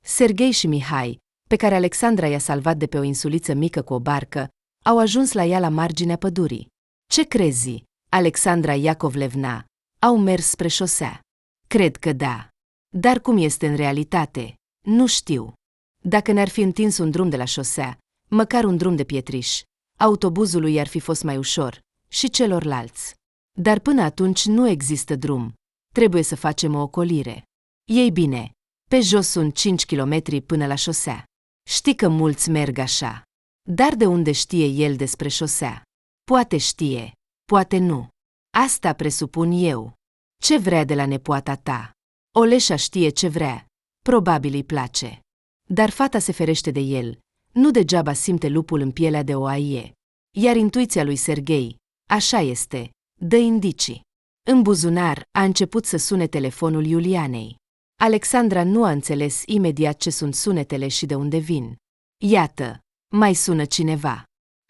A: Serghei și Mihai, pe care Alexandra i-a salvat de pe o insuliță mică cu o barcă, au ajuns la ea la marginea pădurii. Ce crezi, Alexandra Iacovlevna? Au mers spre șosea. Cred că da. Dar cum este în realitate? Nu știu. Dacă ne-ar fi întins un drum de la șosea, măcar un drum de pietriș, autobuzului ar fi fost mai ușor, și celorlalți. Dar până atunci nu există drum. Trebuie să facem o ocolire. Ei bine, pe jos sunt 5 kilometri până la șosea. Știi că mulți merg așa. Dar de unde știe el despre șosea? Poate știe, poate nu. Asta presupun eu. Ce vrea de la nepoata ta? Oleșa știe ce vrea. Probabil îi place. Dar fata se ferește de el. Nu degeaba simte lupul în pielea de oaie. Iar intuiția lui Serghei, așa este, dă indicii. În buzunar a început să sune telefonul Iulianei. Alexandra nu a înțeles imediat ce sunt sunetele și de unde vin. Iată, mai sună cineva.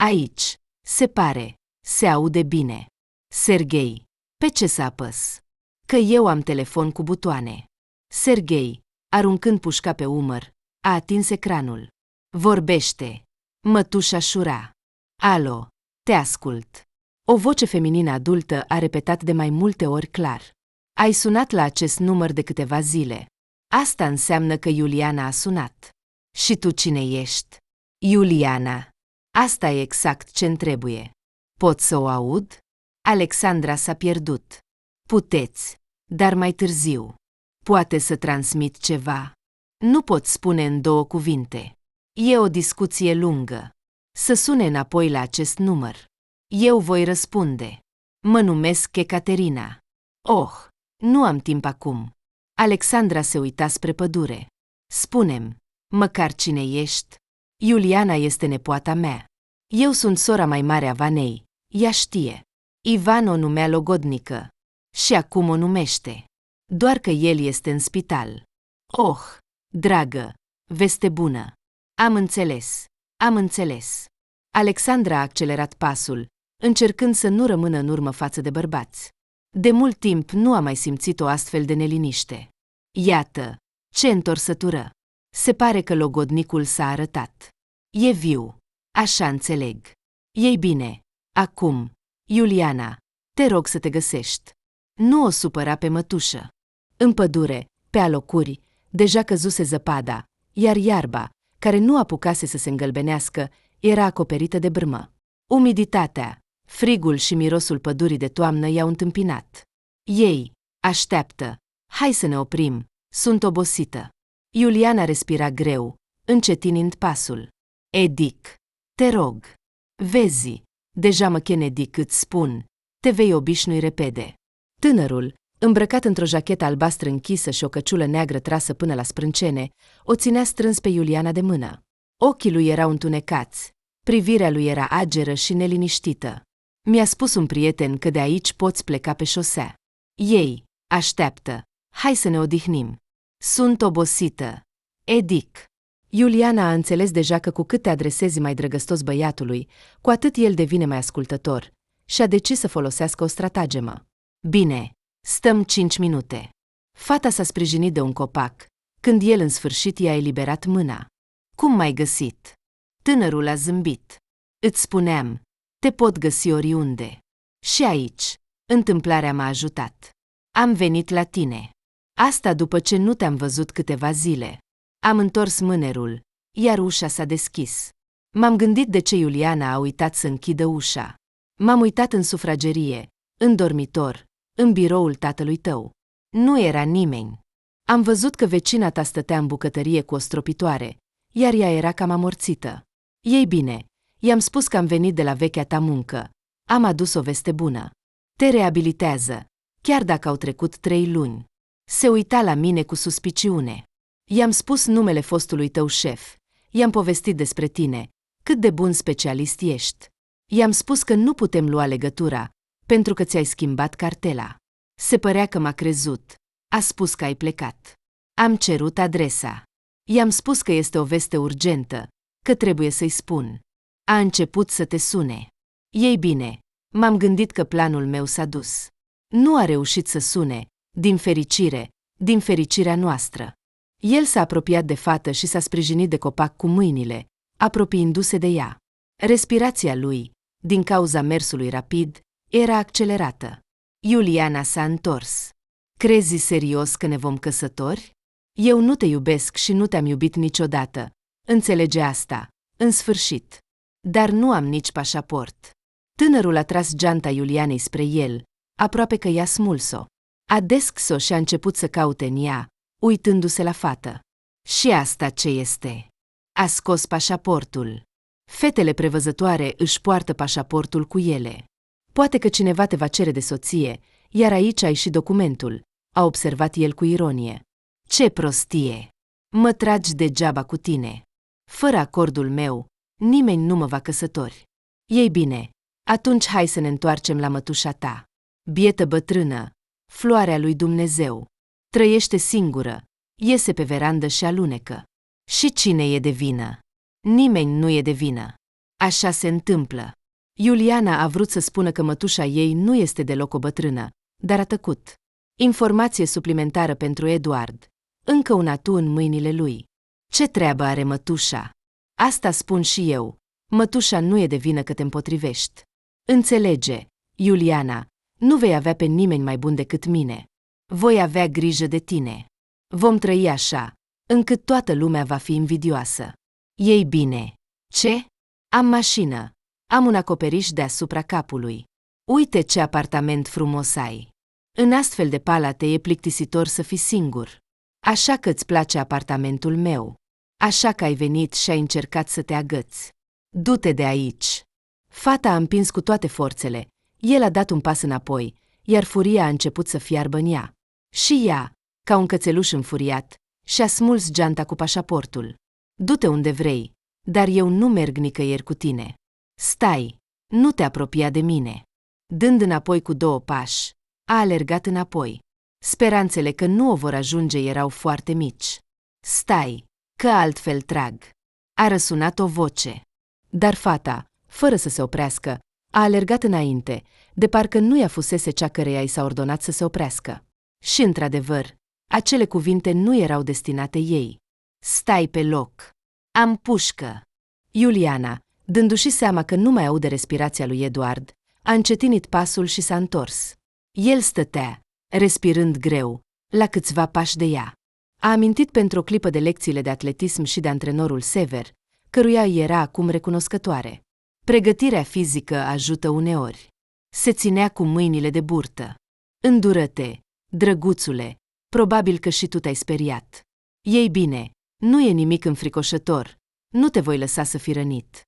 A: Aici, se pare, se aude bine. Serghei, pe ce să apăs? Că eu am telefon cu butoane. Serghei, aruncând pușca pe umăr, a atins ecranul. Vorbește. Mătușa Șura. Alo, te ascult. O voce feminină adultă a repetat de mai multe ori clar. Ai sunat la acest număr de câteva zile. Asta înseamnă că Iuliana a sunat. Și tu cine ești? Iuliana. Asta e exact ce-mi trebuie. Pot să o aud? Alexandra s-a pierdut. Puteți, dar mai târziu. Poate să transmit ceva. Nu pot spune în 2 cuvinte. E o discuție lungă. Să sune înapoi la acest număr. Eu voi răspunde. Mă numesc Ecaterina. Oh, nu am timp acum. Alexandra se uita spre pădure. Spune-mi, măcar cine ești? Iuliana este nepoata mea. Eu sunt sora mai mare a Vanei. Ea știe. Ivan o numea logodnică. Și acum o numește. Doar că el este în spital. Oh, dragă, veste bună. Am înțeles. Am înțeles. Alexandra a accelerat pasul, încercând să nu rămână în urmă față de bărbați. De mult timp nu a mai simțit o astfel de neliniște. Iată, ce întorsătură! Se pare că logodnicul s-a arătat. E viu. Așa înțeleg. Ei bine. Acum, Iuliana, te rog să te găsești. Nu o supăra pe mătușă. În pădure, pe alocuri, deja căzuse zăpada, iar iarba, care nu apucase să se îngălbenească, era acoperită de brâmă. Umiditatea, frigul și mirosul pădurii de toamnă i-au întâmpinat. Ei, așteaptă, hai să ne oprim, sunt obosită. Iuliana respira greu, încetinind pasul. Edic, te rog. Vezi, deja mă Kennedy îți spun, te vei obișnui repede. Tânărul, îmbrăcat într-o jachetă albastră închisă și o căciulă neagră trasă până la sprâncene, o ținea strâns pe Iuliana de mână. Ochii lui erau întunecați, privirea lui era ageră și neliniștită. Mi-a spus un prieten că de aici poți pleca pe șosea. Ei, așteaptă, hai să ne odihnim. Sunt obosită. Edic. Iuliana a înțeles deja că cu cât te adresezi mai drăgăstos băiatului, cu atât el devine mai ascultător și a decis să folosească o stratagemă. Bine, stăm 5 minute. Fata s-a sprijinit de un copac, când el în sfârșit i-a eliberat mâna. Cum m-ai găsit? Tânărul a zâmbit. Îți spuneam, te pot găsi oriunde. Și aici, întâmplarea m-a ajutat. Am venit la tine. Asta după ce nu te-am văzut câteva zile. Am întors mânerul, iar ușa s-a deschis. M-am gândit de ce Iuliana a uitat să închidă ușa. M-am uitat în sufragerie, în dormitor, în biroul tatălui tău. Nu era nimeni. Am văzut că vecina ta stătea în bucătărie cu o stropitoare, iar ea era cam amorțită. Ei bine, i-am spus că am venit de la vechea ta muncă. Am adus o veste bună. Te reabilitează, chiar dacă au trecut 3 luni. Se uita la mine cu suspiciune. I-am spus numele fostului tău șef. I-am povestit despre tine, cât de bun specialist ești. I-am spus că nu putem lua legătura, pentru că ți-ai schimbat cartela. Se părea că m-a crezut. A spus că ai plecat. Am cerut adresa. I-am spus că este o veste urgentă, că trebuie să-i spun. A început să te sune. Ei bine, m-am gândit că planul meu s-a dus. Nu a reușit să sune, din fericirea noastră. El s-a apropiat de fată și s-a sprijinit de copac cu mâinile, apropiindu-se de ea. Respirația lui, din cauza mersului rapid, era accelerată. Iuliana s-a întors. Crezi serios că ne vom căsători? Eu nu te iubesc și nu te-am iubit niciodată. Înțelege asta, în sfârșit. Dar nu am nici pașaport. Tânărul a tras geanta Iulianei spre el, aproape că i-a smuls-o. A deschis-o și a început să caute în ea, uitându-se la fată. Și asta ce este? A scos pașaportul. Fetele prevăzătoare își poartă pașaportul cu ele. Poate că cineva te va cere de soție, iar aici ai și documentul, a observat el cu ironie. Ce prostie! Mă tragi degeaba cu tine. Fără acordul meu, nimeni nu mă va căsători. Ei bine, atunci hai să ne întoarcem la mătușa ta. Bietă bătrână, floarea lui Dumnezeu. Trăiește singură, iese pe verandă și alunecă. Și cine e de vină? Nimeni nu e de vină. Așa se întâmplă. Iuliana a vrut să spună că mătușa ei nu este deloc o bătrână, dar a tăcut. Informație suplimentară pentru Eduard. Încă un atu în mâinile lui. Ce treabă are mătușa? Asta spun și eu. Mătușa nu e de vină că te împotrivești. Înțelege, Iuliana, nu vei avea pe nimeni mai bun decât mine. Voi avea grijă de tine. Vom trăi așa, încât toată lumea va fi invidioasă. Ei bine. Ce? Am mașină. Am un acoperiș deasupra capului. Uite ce apartament frumos ai. În astfel de palate e plictisitor să fii singur. Așa că îți place apartamentul meu. Așa că ai venit și ai încercat să te agăți. Du-te de aici. Fata a împins cu toate forțele, el a dat un pas înapoi, iar furia a început să fiarbă în ea. Și ea, ca un cățeluș înfuriat, și-a smuls geanta cu pașaportul. Du-te unde vrei, dar eu nu merg nicăieri cu tine. Stai, nu te apropia de mine. Dând înapoi cu 2 pași, a alergat înapoi. Speranțele că nu o vor ajunge erau foarte mici. Stai, că altfel trag. A răsunat o voce. Dar fata, fără să se oprească, a alergat înainte, de parcă nu ea fusese cea căreia i s-a ordonat să se oprească. Și, într-adevăr, acele cuvinte nu erau destinate ei. Stai pe loc. Am pușcă. Iuliana, dându-și seama că nu mai aude respirația lui Eduard, a încetinit pasul și s-a întors. El stătea, respirând greu, la câțiva pași de ea. A amintit pentru o clipă de lecțiile de atletism și de antrenorul Sever, căruia îi era acum recunoscătoare. Pregătirea fizică ajută uneori. Se ținea cu mâinile de burtă. Îndură-te, drăguțule, probabil că și tu te-ai speriat. Ei bine, nu e nimic înfricoșător, nu te voi lăsa să fii rănit.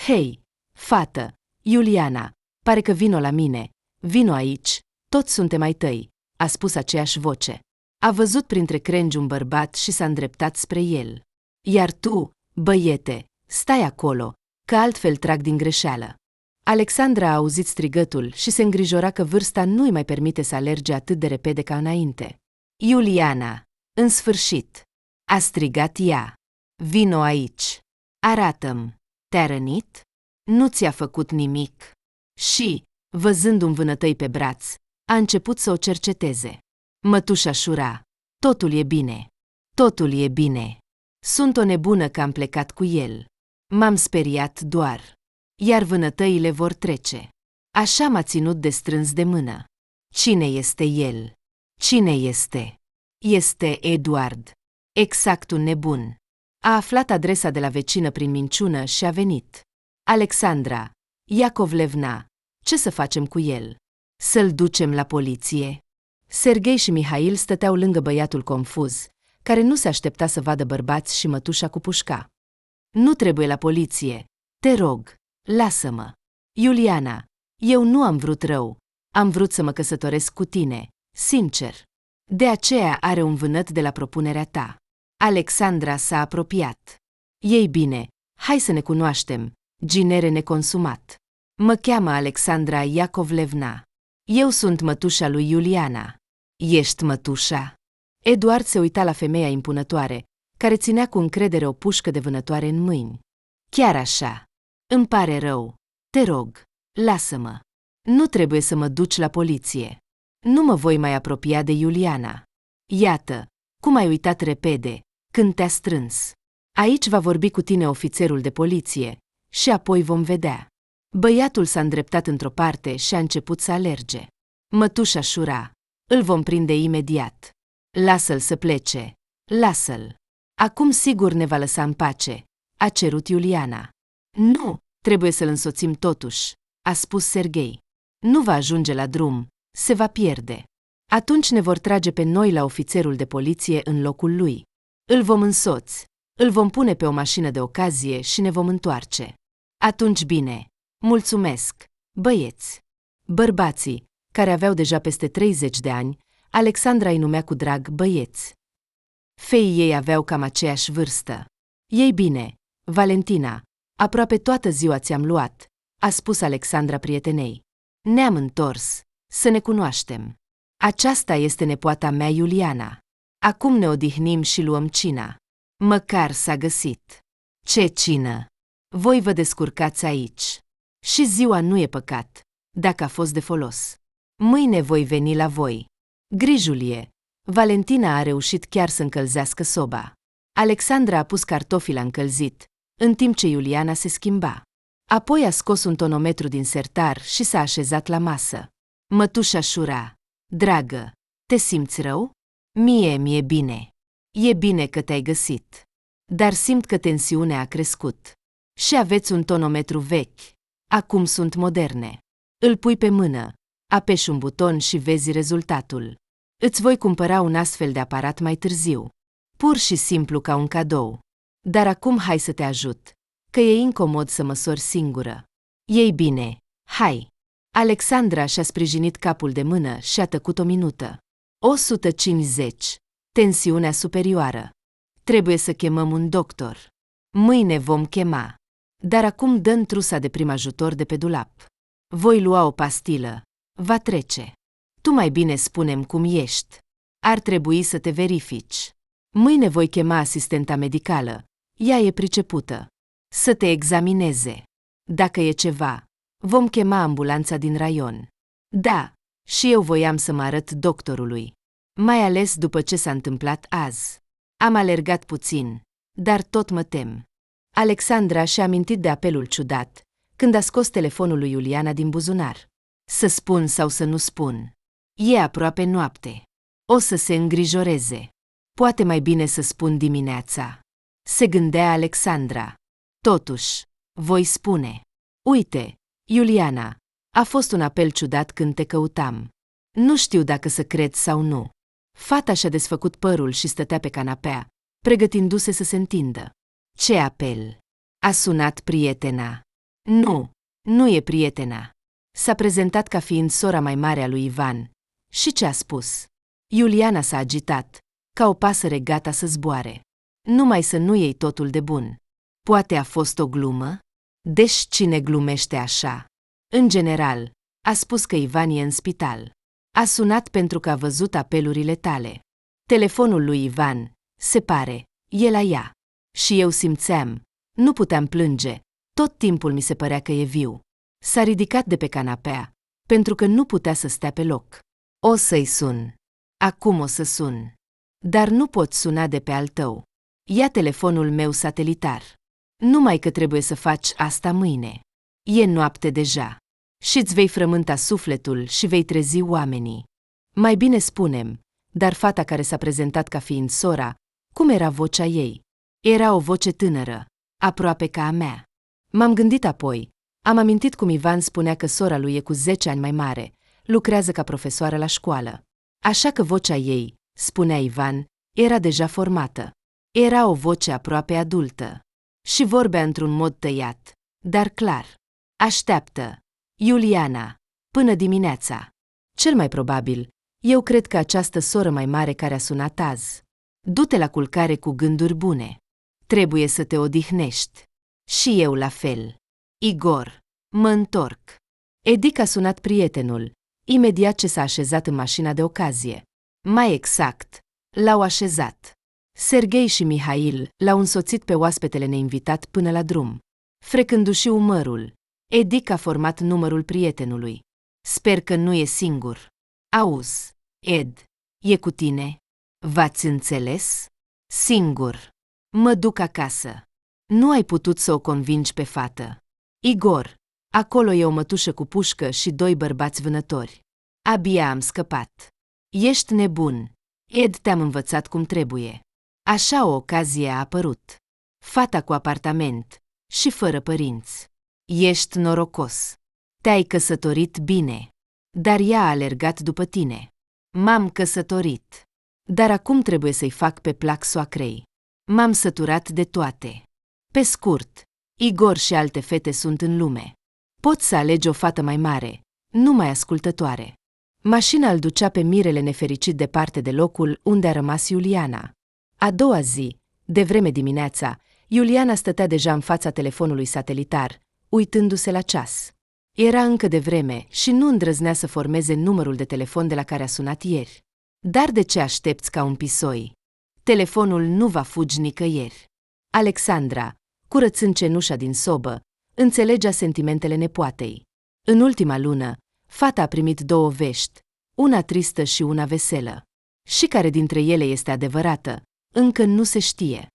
A: Hei, fată, Iuliana, pare că vino la mine, vino aici, toți suntem ai tăi, a spus aceeași voce. A văzut printre crengi un bărbat și s-a îndreptat spre el. Iar tu, băiete, stai acolo, că altfel trag din greșeală. Alexandra a auzit strigătul și se îngrijora că vârsta nu îi mai permite să alerge atât de repede ca înainte. Iuliana, în sfârșit, a strigat ea. Vino aici. Arată-mi. Te-a rănit? Nu ți-a făcut nimic. Și, văzând un vânătăi pe braț, a început să o cerceteze. Mătușa șura. Totul e bine. Totul e bine. Sunt o nebună că am plecat cu el. M-am speriat doar. Iar vânătăile vor trece. Așa m-a ținut de strâns de mână. Cine este el? Cine este? Este Eduard. Exact un nebun. A aflat adresa de la vecină prin minciună și a venit. Alexandra, Iacovlevna, ce să facem cu el? Să-l ducem la poliție? Serghei și Mihail stăteau lângă băiatul confuz, care nu se aștepta să vadă bărbați și mătușa cu pușca. Nu trebuie la poliție. Te rog, lasă-mă. Iuliana, eu nu am vrut rău. Am vrut să mă căsătoresc cu tine, sincer. De aceea are un vânăt de la propunerea ta. Alexandra s-a apropiat. Ei bine, hai să ne cunoaștem, ginere neconsumat. Mă cheamă Alexandra Iacovlevna. Eu sunt mătușa lui Iuliana. Ești mătușa? Eduard se uita la femeia impunătoare, care ținea cu încredere o pușcă de vânătoare în mâini. Chiar așa. Îmi pare rău. Te rog, lasă-mă. Nu trebuie să mă duci la poliție. Nu mă voi mai apropia de Iuliana. Iată, cum ai uitat repede, când te-a strâns. Aici va vorbi cu tine ofițerul de poliție și apoi vom vedea. Băiatul s-a îndreptat într-o parte și a început să alerge. Mătușa șura. Îl vom prinde imediat. Lasă-l să plece. Lasă-l. Acum sigur ne va lăsa în pace, a cerut Iuliana. Nu, trebuie să-l însoțim totuși, a spus Serghei. Nu va ajunge la drum, se va pierde. Atunci ne vor trage pe noi la ofițerul de poliție în locul lui. Îl vom însoți, îl vom pune pe o mașină de ocazie și ne vom întoarce. Atunci bine, mulțumesc, băieți. Bărbații, care aveau deja peste 30 de ani, Alexandra îi numea cu drag băieți. Feii ei aveau cam aceeași vârstă. Ei bine, Valentina, aproape toată ziua ți-am luat, a spus Alexandra prietenei. Ne-am întors, să ne cunoaștem. Aceasta este nepoata mea Iuliana. Acum ne odihnim și luăm cina. Măcar s-a găsit. Ce cină? Voi vă descurcați aici. Și ziua nu e păcat, dacă a fost de folos. Mâine voi veni la voi. Grijulie, Valentina a reușit chiar să încălzească soba. Alexandra a pus cartofii la încălzit, în timp ce Iuliana se schimba. Apoi a scos un tonometru din sertar și s-a așezat la masă. Mătușa șura. Dragă, te simți rău? Mi-e bine. E bine că te-ai găsit. Dar simt că tensiunea a crescut. Și aveți un tonometru vechi. Acum sunt moderne. Îl pui pe mână, apeși un buton și vezi rezultatul. Îți voi cumpăra un astfel de aparat mai târziu. Pur și simplu ca un cadou. Dar acum hai să te ajut, că e incomod să măsori singură. Ei bine, hai! Alexandra și-a sprijinit capul de mână și a tăcut o minută. 150. Tensiunea superioară. Trebuie să chemăm un doctor. Mâine vom chema. Dar acum dă-n trusa de prim ajutor de pe dulap. Voi lua o pastilă. Va trece. Tu mai bine spune-mi cum ești. Ar trebui să te verifici. Mâine voi chema asistenta medicală. Ea e pricepută. Să te examineze. Dacă e ceva, vom chema ambulanța din raion. Da, și eu voiam să mă arăt doctorului. Mai ales după ce s-a întâmplat azi. Am alergat puțin, dar tot mă tem. Alexandra și-a amintit de apelul ciudat, când a scos telefonul lui Iuliana din buzunar. Să spun sau să nu spun? E aproape noapte. O să se îngrijoreze. Poate mai bine să spun dimineața. Se gândea Alexandra. Totuși, voi spune. Uite, Iuliana, a fost un apel ciudat când te căutam. Nu știu dacă să cred sau nu. Fata și-a desfăcut părul și stătea pe canapea, pregătindu-se să se întindă. Ce apel? A sunat prietena. Nu, nu e prietena. S-a prezentat ca fiind sora mai mare a lui Ivan. Și ce a spus? Iuliana s-a agitat, ca o pasăre gata să zboare. Numai să nu iei totul de bun. Poate a fost o glumă? Deci cine glumește așa? În general, a spus că Ivan e în spital. A sunat pentru că a văzut apelurile tale. Telefonul lui Ivan, se pare, e la ea. Și eu simțeam, nu puteam plânge, tot timpul mi se părea că e viu. S-a ridicat de pe canapea, pentru că nu putea să stea pe loc. O să-i sun. Acum o să sun. Dar nu pot suna de pe al tău. Ia telefonul meu satelitar. Numai că trebuie să faci asta mâine. E noapte deja. Și-ți vei frământa sufletul și vei trezi oamenii. Mai bine spunem, dar fata care s-a prezentat ca fiind sora, cum era vocea ei? Era o voce tânără, aproape ca a mea. M-am gândit apoi, am amintit cum Ivan spunea că sora lui e cu 10 ani mai mare, lucrează ca profesoară la școală. Așa că vocea ei, spunea Ivan, era deja formată. Era o voce aproape adultă. Și vorbea într-un mod tăiat, dar clar. Așteaptă, Iuliana, până dimineața. Cel mai probabil, eu cred că această soră mai mare care a sunat azi. Du-te la culcare cu gânduri bune. Trebuie să te odihnești. Și eu la fel. Igor, mă întorc. Edic a sunat prietenul, imediat ce s-a așezat în mașina de ocazie. Mai exact, l-au așezat. Serghei și Mihail l-au însoțit pe oaspetele neinvitat până la drum. Frecându-și umărul, Edic a format numărul prietenului. Sper că nu e singur. Auzi, Ed, e cu tine? V-ați înțeles? Singur. Mă duc acasă. Nu ai putut să o convingi pe fată. Igor, acolo e o mătușă cu pușcă și 2 bărbați vânători. Abia am scăpat. Ești nebun. Ed, te-am învățat cum trebuie. Așa o ocazie a apărut. Fata cu apartament și fără părinți. Ești norocos. Te-ai căsătorit bine. Dar ea a alergat după tine. M-am căsătorit. Dar acum trebuie să-i fac pe plac soacrei. M-am săturat de toate. Pe scurt, Igor și alte fete sunt în lume. Poți să alegi o fată mai mare, nu mai ascultătoare. Mașina îl ducea pe mirele nefericit departe de locul unde a rămas Iuliana. A doua zi, de vreme dimineața, Iuliana stătea deja în fața telefonului satelitar, uitându-se la ceas. Era încă de vreme și nu îndrăznea să formeze numărul de telefon de la care a sunat ieri. Dar de ce aștepți ca un pisoi? Telefonul nu va fugi nicăieri. Alexandra, curățând cenușa din sobă, înțelegea sentimentele nepoatei. În ultima lună, fata a primit 2 vești, una tristă și una veselă. Și care dintre ele este adevărată, încă nu se știe.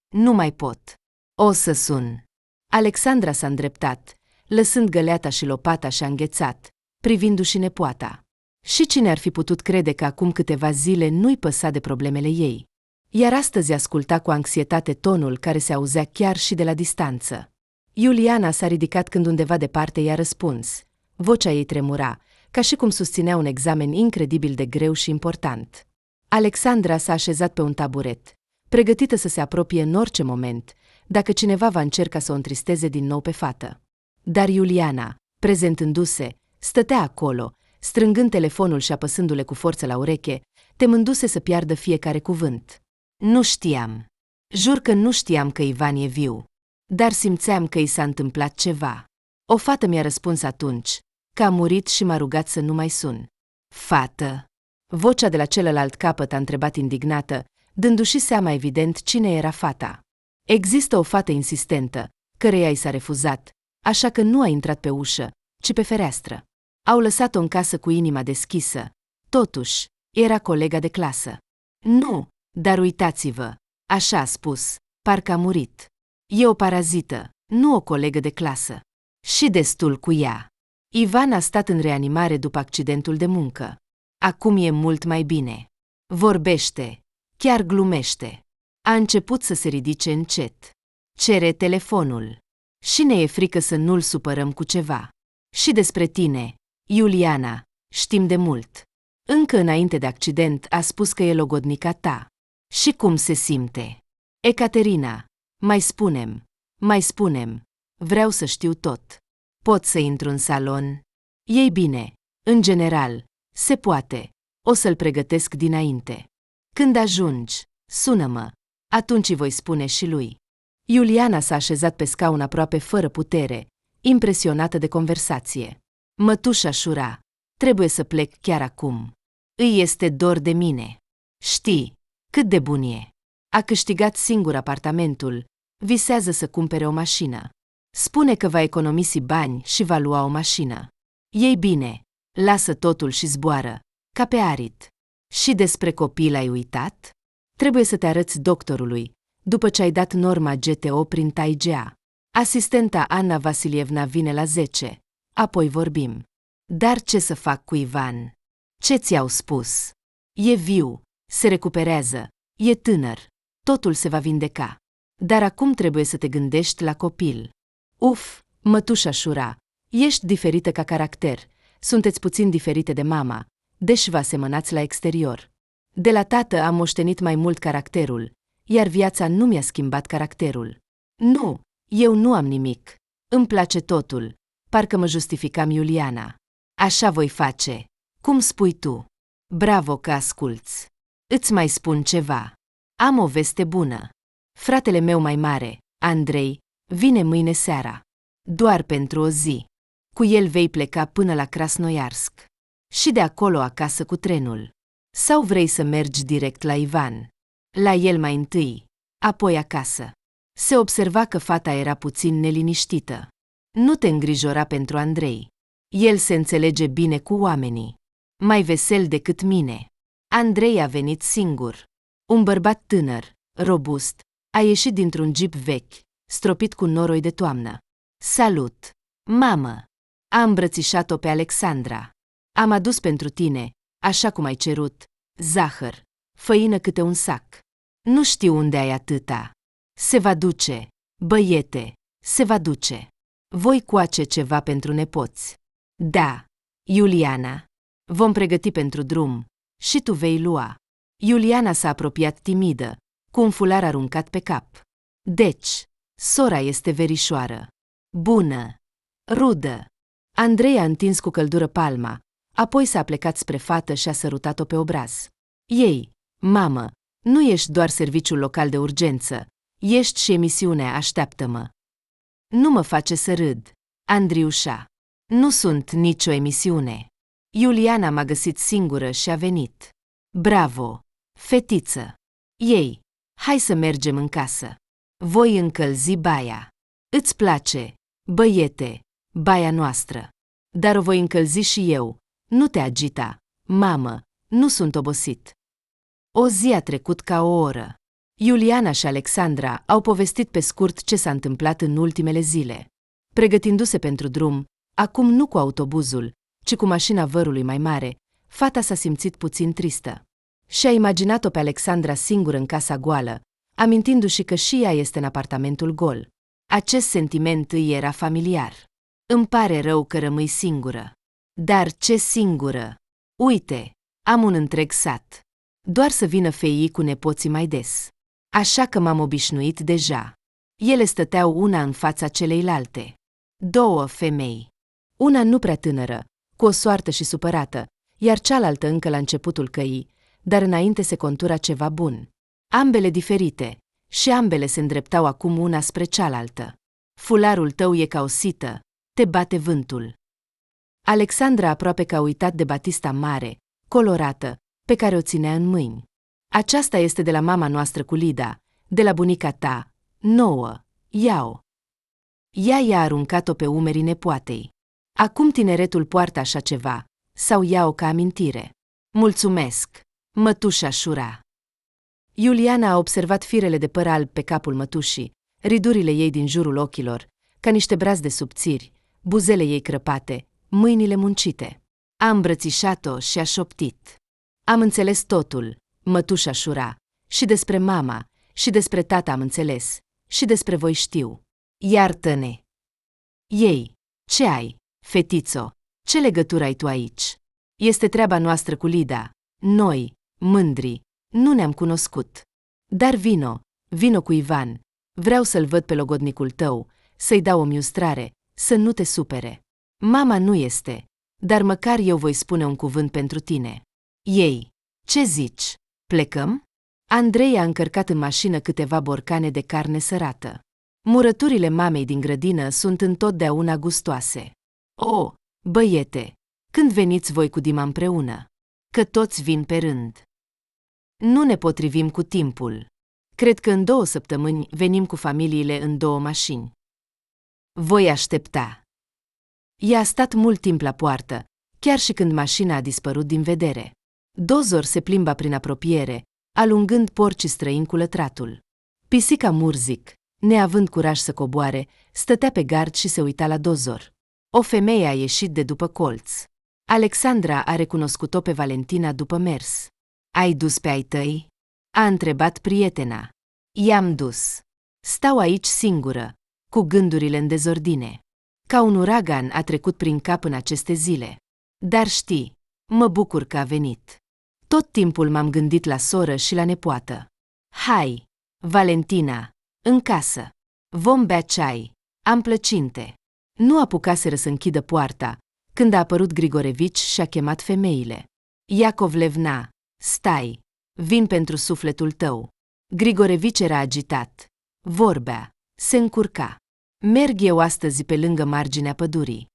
A: Nu mai pot. O să sun. Alexandra s-a îndreptat, lăsând găleata și lopata și-a înghețat, privindu-și nepoata. Și cine ar fi putut crede că acum câteva zile nu-i păsa de problemele ei? Iar astăzi asculta cu anxietate tonul care se auzea chiar și de la distanță. Iuliana s-a ridicat când undeva departe i-a răspuns. Vocea ei tremura, ca și cum susținea un examen incredibil de greu și important. Alexandra s-a așezat pe un taburet, pregătită să se apropie în orice moment, dacă cineva va încerca să o întristeze din nou pe fată. Dar Iuliana, prezentându-se, stătea acolo, strângând telefonul și apăsându-le cu forță la ureche, temându-se să piardă fiecare cuvânt. Nu știam. Jur că nu știam că Ivan e viu. Dar simțeam că i s-a întâmplat ceva. O fată mi-a răspuns atunci că a murit și m-a rugat să nu mai sun. Fată? Vocea de la celălalt capăt a întrebat indignată, dându-și seama evident cine era fata. Există o fată insistentă, căreia i s-a refuzat, așa că nu a intrat pe ușă, ci pe fereastră. Au lăsat-o în casă cu inima deschisă. Totuși, era colega de clasă. Nu, dar uitați-vă, așa a spus, parcă a murit. E o parazită, nu o colegă de clasă. Și destul cu ea. Ivan a stat în reanimare după accidentul de muncă. Acum e mult mai bine. Vorbește, chiar glumește. A început să se ridice încet. Cere telefonul. Și ne e frică să nu-l supărăm cu ceva. Și despre tine, Iuliana, știm de mult. Încă înainte de accident a spus că e logodnica ta. Și cum se simte? Ecaterina, mai spunem, vreau să știu tot. Pot să intru în salon? Ei bine, în general, se poate, o să-l pregătesc dinainte. Când ajungi, sună-mă, atunci îi voi spune și lui. Iuliana s-a așezat pe scaun aproape fără putere, impresionată de conversație. Mătușa șura, trebuie să plec chiar acum. Îi este dor de mine. Știi, cât de bun e. A câștigat singur apartamentul, visează să cumpere o mașină. Spune că va economisi bani și va lua o mașină. Ei bine, lasă totul și zboară, ca pe arit. Și despre copil ai uitat? Trebuie să te arăți doctorului, după ce ai dat norma GTO prin TAIGA. Asistenta Ana Vasilievna vine la 10, apoi vorbim. Dar ce să fac cu Ivan? Ce ți-au spus? E viu, se recuperează, e tânăr, totul se va vindeca. Dar acum trebuie să te gândești la copil. Uf, mătușa șura, ești diferită ca caracter, sunteți puțin diferite de mama, deși vă asemănați la exterior. De la tată am moștenit mai mult caracterul, iar viața nu mi-a schimbat caracterul. Nu, eu nu am nimic. Îmi place totul. Parcă mă justificam Iuliana. Așa voi face. Cum spui tu? Bravo că asculți. Îți mai spun ceva. Am o veste bună. Fratele meu mai mare, Andrei, vine mâine seara. Doar pentru o zi. Cu el vei pleca până la Krasnoiarsk. Și de acolo acasă cu trenul. Sau vrei să mergi direct la Ivan? La el mai întâi, apoi acasă. Se observa că fata era puțin neliniștită. Nu te îngrijora pentru Andrei. El se înțelege bine cu oamenii. Mai vesel decât mine. Andrei a venit singur. Un bărbat tânăr, robust, a ieșit dintr-un jeep vechi, stropit cu noroi de toamnă. Salut, mamă! A îmbrățișat-o pe Alexandra. Am adus pentru tine, așa cum ai cerut, zahăr, făină câte un sac. Nu știu unde ai atâta. Se va duce, băiete, se va duce. Voi coace ceva pentru nepoți. Da, Iuliana. Vom pregăti pentru drum. Și tu vei lua. Iuliana s-a apropiat timidă, cu un fular aruncat pe cap. Deci, sora este verișoară. Bună. Rudă. Andrei a întins cu căldură palma, apoi s-a plecat spre fată și a sărutat-o pe obraz. Ei, mamă, nu ești doar serviciul local de urgență, ești și emisiunea Așteaptă-mă. Nu mă face să râd, Andriușa. Nu sunt nicio emisiune. Iuliana m-a găsit singură și a venit. Bravo, fetiță. Ei, hai să mergem în casă. Voi încălzi baia. Îți place, băiete, baia noastră. Dar o voi încălzi și eu. Nu te agita, mamă, nu sunt obosit. O zi a trecut ca o oră. Iuliana și Alexandra au povestit pe scurt ce s-a întâmplat în ultimele zile. Pregătindu-se pentru drum, acum nu cu autobuzul, ci cu mașina vărului mai mare, fata s-a simțit puțin tristă. Și-a imaginat-o pe Alexandra singură în casa goală, amintindu-și că și ea este în apartamentul gol. Acest sentiment îi era familiar. Îmi pare rău că rămâi singură. Dar ce singură? Uite, am un întreg sat. Doar să vină feii cu nepoții mai des. Așa că m-am obișnuit deja. Ele stăteau una în fața celeilalte. 2 femei. Una nu prea tânără, cu o soartă și supărată, iar cealaltă încă la începutul căii, dar înainte se contura ceva bun. Ambele diferite, și ambele se îndreptau acum una spre cealaltă. Fularul tău e ca o sită, te bate vântul. Alexandra aproape că a uitat de batista mare, colorată, pe care o ținea în mâini. Aceasta este de la mama noastră cu Lida, de la bunica ta, nouă, ia-o. Ea i-a aruncat-o pe umerii nepoatei. Acum tineretul poartă așa ceva, sau ia-o ca amintire. Mulțumesc, mătușa Șura. Iuliana a observat firele de păr alb pe capul mătușii, ridurile ei din jurul ochilor, ca niște brazde subțiri, buzele ei crăpate, mâinile muncite. A îmbrățișat-o și a șoptit. Am înțeles totul, mătușa Șura, și despre mama, și despre tata am înțeles, și despre voi știu. Iartă-ne! Ei, ce ai, fetițo, ce legătură ai tu aici? Este treaba noastră cu Lida, noi, mândri, nu ne-am cunoscut. Dar vino cu Ivan, vreau să-l văd pe logodnicul tău, să-i dau o miustrare, să nu te supere. Mama nu este, dar măcar eu voi spune un cuvânt pentru tine. Ei, ce zici? Plecăm? Andrei a încărcat în mașină câteva borcane de carne sărată. Murăturile mamei din grădină sunt întotdeauna gustoase. O, băiete, când veniți voi cu Dima împreună? Că toți vin pe rând. Nu ne potrivim cu timpul. Cred că în 2 săptămâni venim cu familiile în 2 mașini. Voi aștepta. Ea a stat mult timp la poartă, chiar și când mașina a dispărut din vedere. Dozor se plimba prin apropiere, alungând porcii străini cu lătratul. Pisica Murzic, neavând curaj să coboare, stătea pe gard și se uita la Dozor. O femeie a ieșit de după colț. Alexandra a recunoscut-o pe Valentina după mers. Ai dus pe ai tăi? A întrebat prietena. I-am dus. Stau aici singură, cu gândurile în dezordine. Ca un uragan a trecut prin cap în aceste zile. Dar știi, mă bucur că a venit. Tot timpul m-am gândit la soră și la nepoată. Hai, Valentina, în casă. Vom bea ceai, am plăcinte. Nu apucaseră să închidă poarta, când a apărut Grigorevici și a chemat femeile. Iacovlevna, stai, vin pentru sufletul tău. Grigorevici era agitat. Vorbea, se încurca. Merg eu astăzi pe lângă marginea pădurii.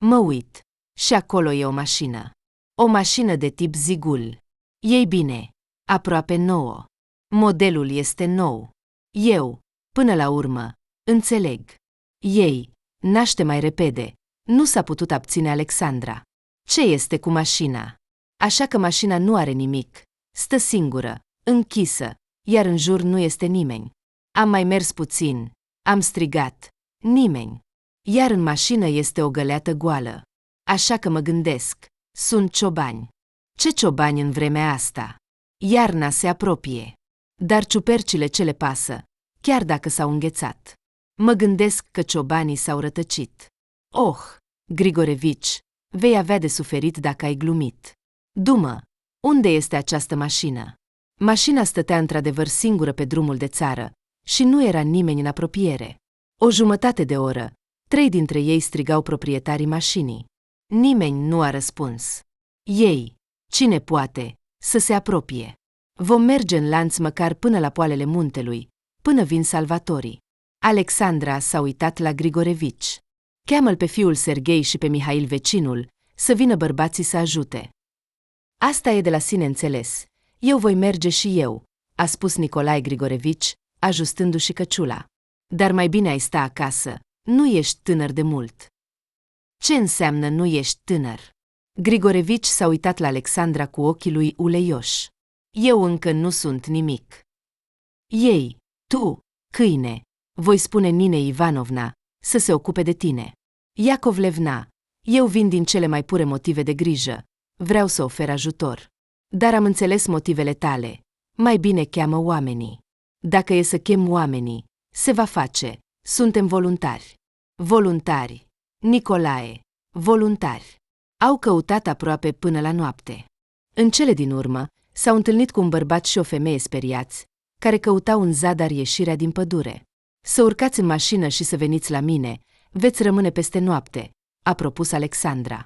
A: Mă uit, și acolo e o mașină. O mașină de tip Zigul. Ei bine, aproape nouă. Modelul este nou. Eu, până la urmă, înțeleg. Ei, naște mai repede. Nu s-a putut abține Alexandra. Ce este cu mașina? Așa că mașina nu are nimic. Stă singură, închisă, iar în jur nu este nimeni. Am mai mers puțin. Am strigat. Nimeni. Iar în mașină este o găleată goală. Așa că mă gândesc. Sunt ciobani. Ce ciobani în vremea asta? Iarna se apropie. Dar ciupercile ce le pasă, chiar dacă s-au înghețat. Mă gândesc că ciobanii s-au rătăcit. Oh, Grigorevici, vei avea de suferit dacă ai glumit. Du-mă, unde este această mașină? Mașina stătea într-adevăr singură pe drumul de țară și nu era nimeni în apropiere. O jumătate de oră, 3 dintre ei strigau proprietarii mașinii. Nimeni nu a răspuns. Ei, cine poate, să se apropie. Vom merge în lanț măcar până la poalele muntelui, până vin salvatorii. Alexandra s-a uitat la Grigorevici. Cheamă-l pe fiul Serghei și pe Mihail vecinul, să vină bărbații să ajute. Asta e de la sine înțeles. Eu voi merge și eu, a spus Nicolae Grigorevici, ajustându-și căciula. Dar mai bine ai sta acasă, nu ești tânăr de mult. Ce înseamnă nu ești tânăr? Grigorevici s-a uitat la Alexandra cu ochii lui uleioși. Eu încă nu sunt nimic. Ei, tu, câine, voi spune Ninei Ivanovna, să se ocupe de tine. Iacovlevna, eu vin din cele mai pure motive de grijă, vreau să ofer ajutor. Dar am înțeles motivele tale, mai bine cheamă oamenii. Dacă e să chem oamenii, se va face, suntem voluntari. Voluntari, Nicolae, voluntari. Au căutat aproape până la noapte. În cele din urmă, s-au întâlnit cu un bărbat și o femeie speriați, care căutau în zadar ieșirea din pădure. Să urcați în mașină și să veniți la mine, veți rămâne peste noapte, a propus Alexandra.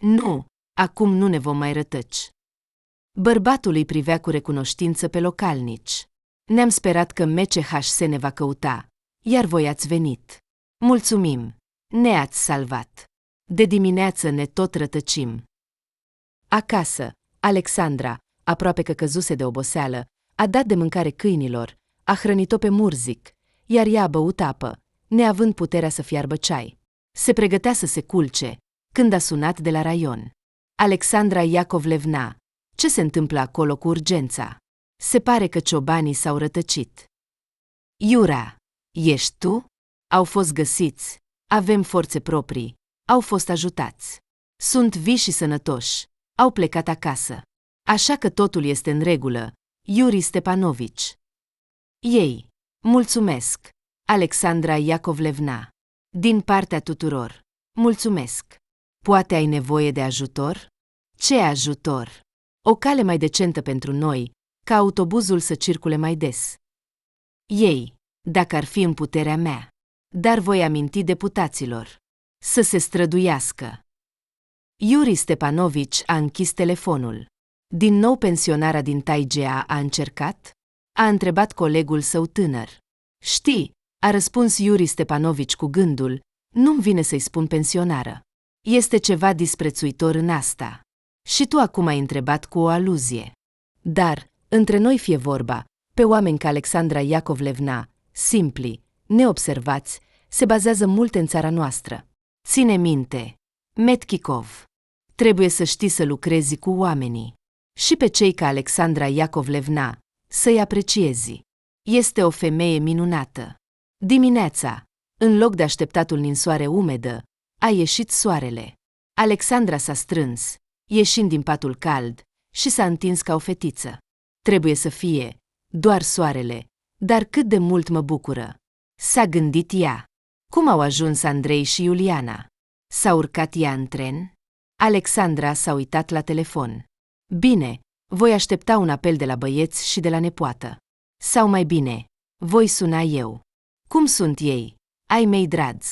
A: Nu, acum nu ne vom mai rătăci. Bărbatul îi privea cu recunoștință pe localnici. Ne-am sperat că MCHC ne va căuta, iar voi ați venit. Mulțumim, ne-ați salvat. De dimineață ne tot rătăcim. Acasă, Alexandra, aproape că căzuse de oboseală, a dat de mâncare câinilor, a hrănit-o pe Murzic, iar ea a băut apă, neavând puterea să fiarbă ceai. Se pregătea să se culce, când a sunat de la raion. Alexandra Iacovlevna, ce se întâmplă acolo cu urgența? Se pare că ciobanii s-au rătăcit. Iura, ești tu? Au fost găsiți, avem forțe proprii, au fost ajutați. Sunt vii și sănătoși, au plecat acasă. Așa că totul este în regulă, Iuri Stepanovici. Ei, mulțumesc, Alexandra Iacovlevna. Din partea tuturor, mulțumesc. Poate ai nevoie de ajutor? Ce ajutor? O cale mai decentă pentru noi, ca autobuzul să circule mai des. Ei, dacă ar fi în puterea mea. Dar voi aminti deputaților. Să se străduiască. Iuri Stepanovici a închis telefonul. Din nou pensionara din Taigea a încercat? A întrebat colegul său tânăr. Știi, a răspuns Iuri Stepanovici cu gândul, nu-mi vine să-i spun pensionară. Este ceva disprețuitor în asta. Și tu acum ai întrebat cu o aluzie. Dar, între noi fie vorba, pe oameni ca Alexandra Iacovlevna, simpli, neobservați, se bazează multe în țara noastră. Ține minte, Metchikov. Trebuie să știi să lucrezi cu oamenii. Și pe cei ca Alexandra Iacovlevna, să-i apreciezi. Este o femeie minunată. Dimineața, în loc de așteptatul ninsoare umedă, a ieșit soarele. Alexandra s-a strâns, ieșind din patul cald, și s-a întins ca o fetiță. Trebuie să fie, doar soarele, dar cât de mult mă bucură. S-a gândit ea. Cum au ajuns Andrei și Iuliana? S-a urcat ea în tren? Alexandra s-a uitat la telefon. Bine, voi aștepta un apel de la băieți și de la nepoată. Sau mai bine, voi suna eu. Cum sunt ei, ai mei dragi?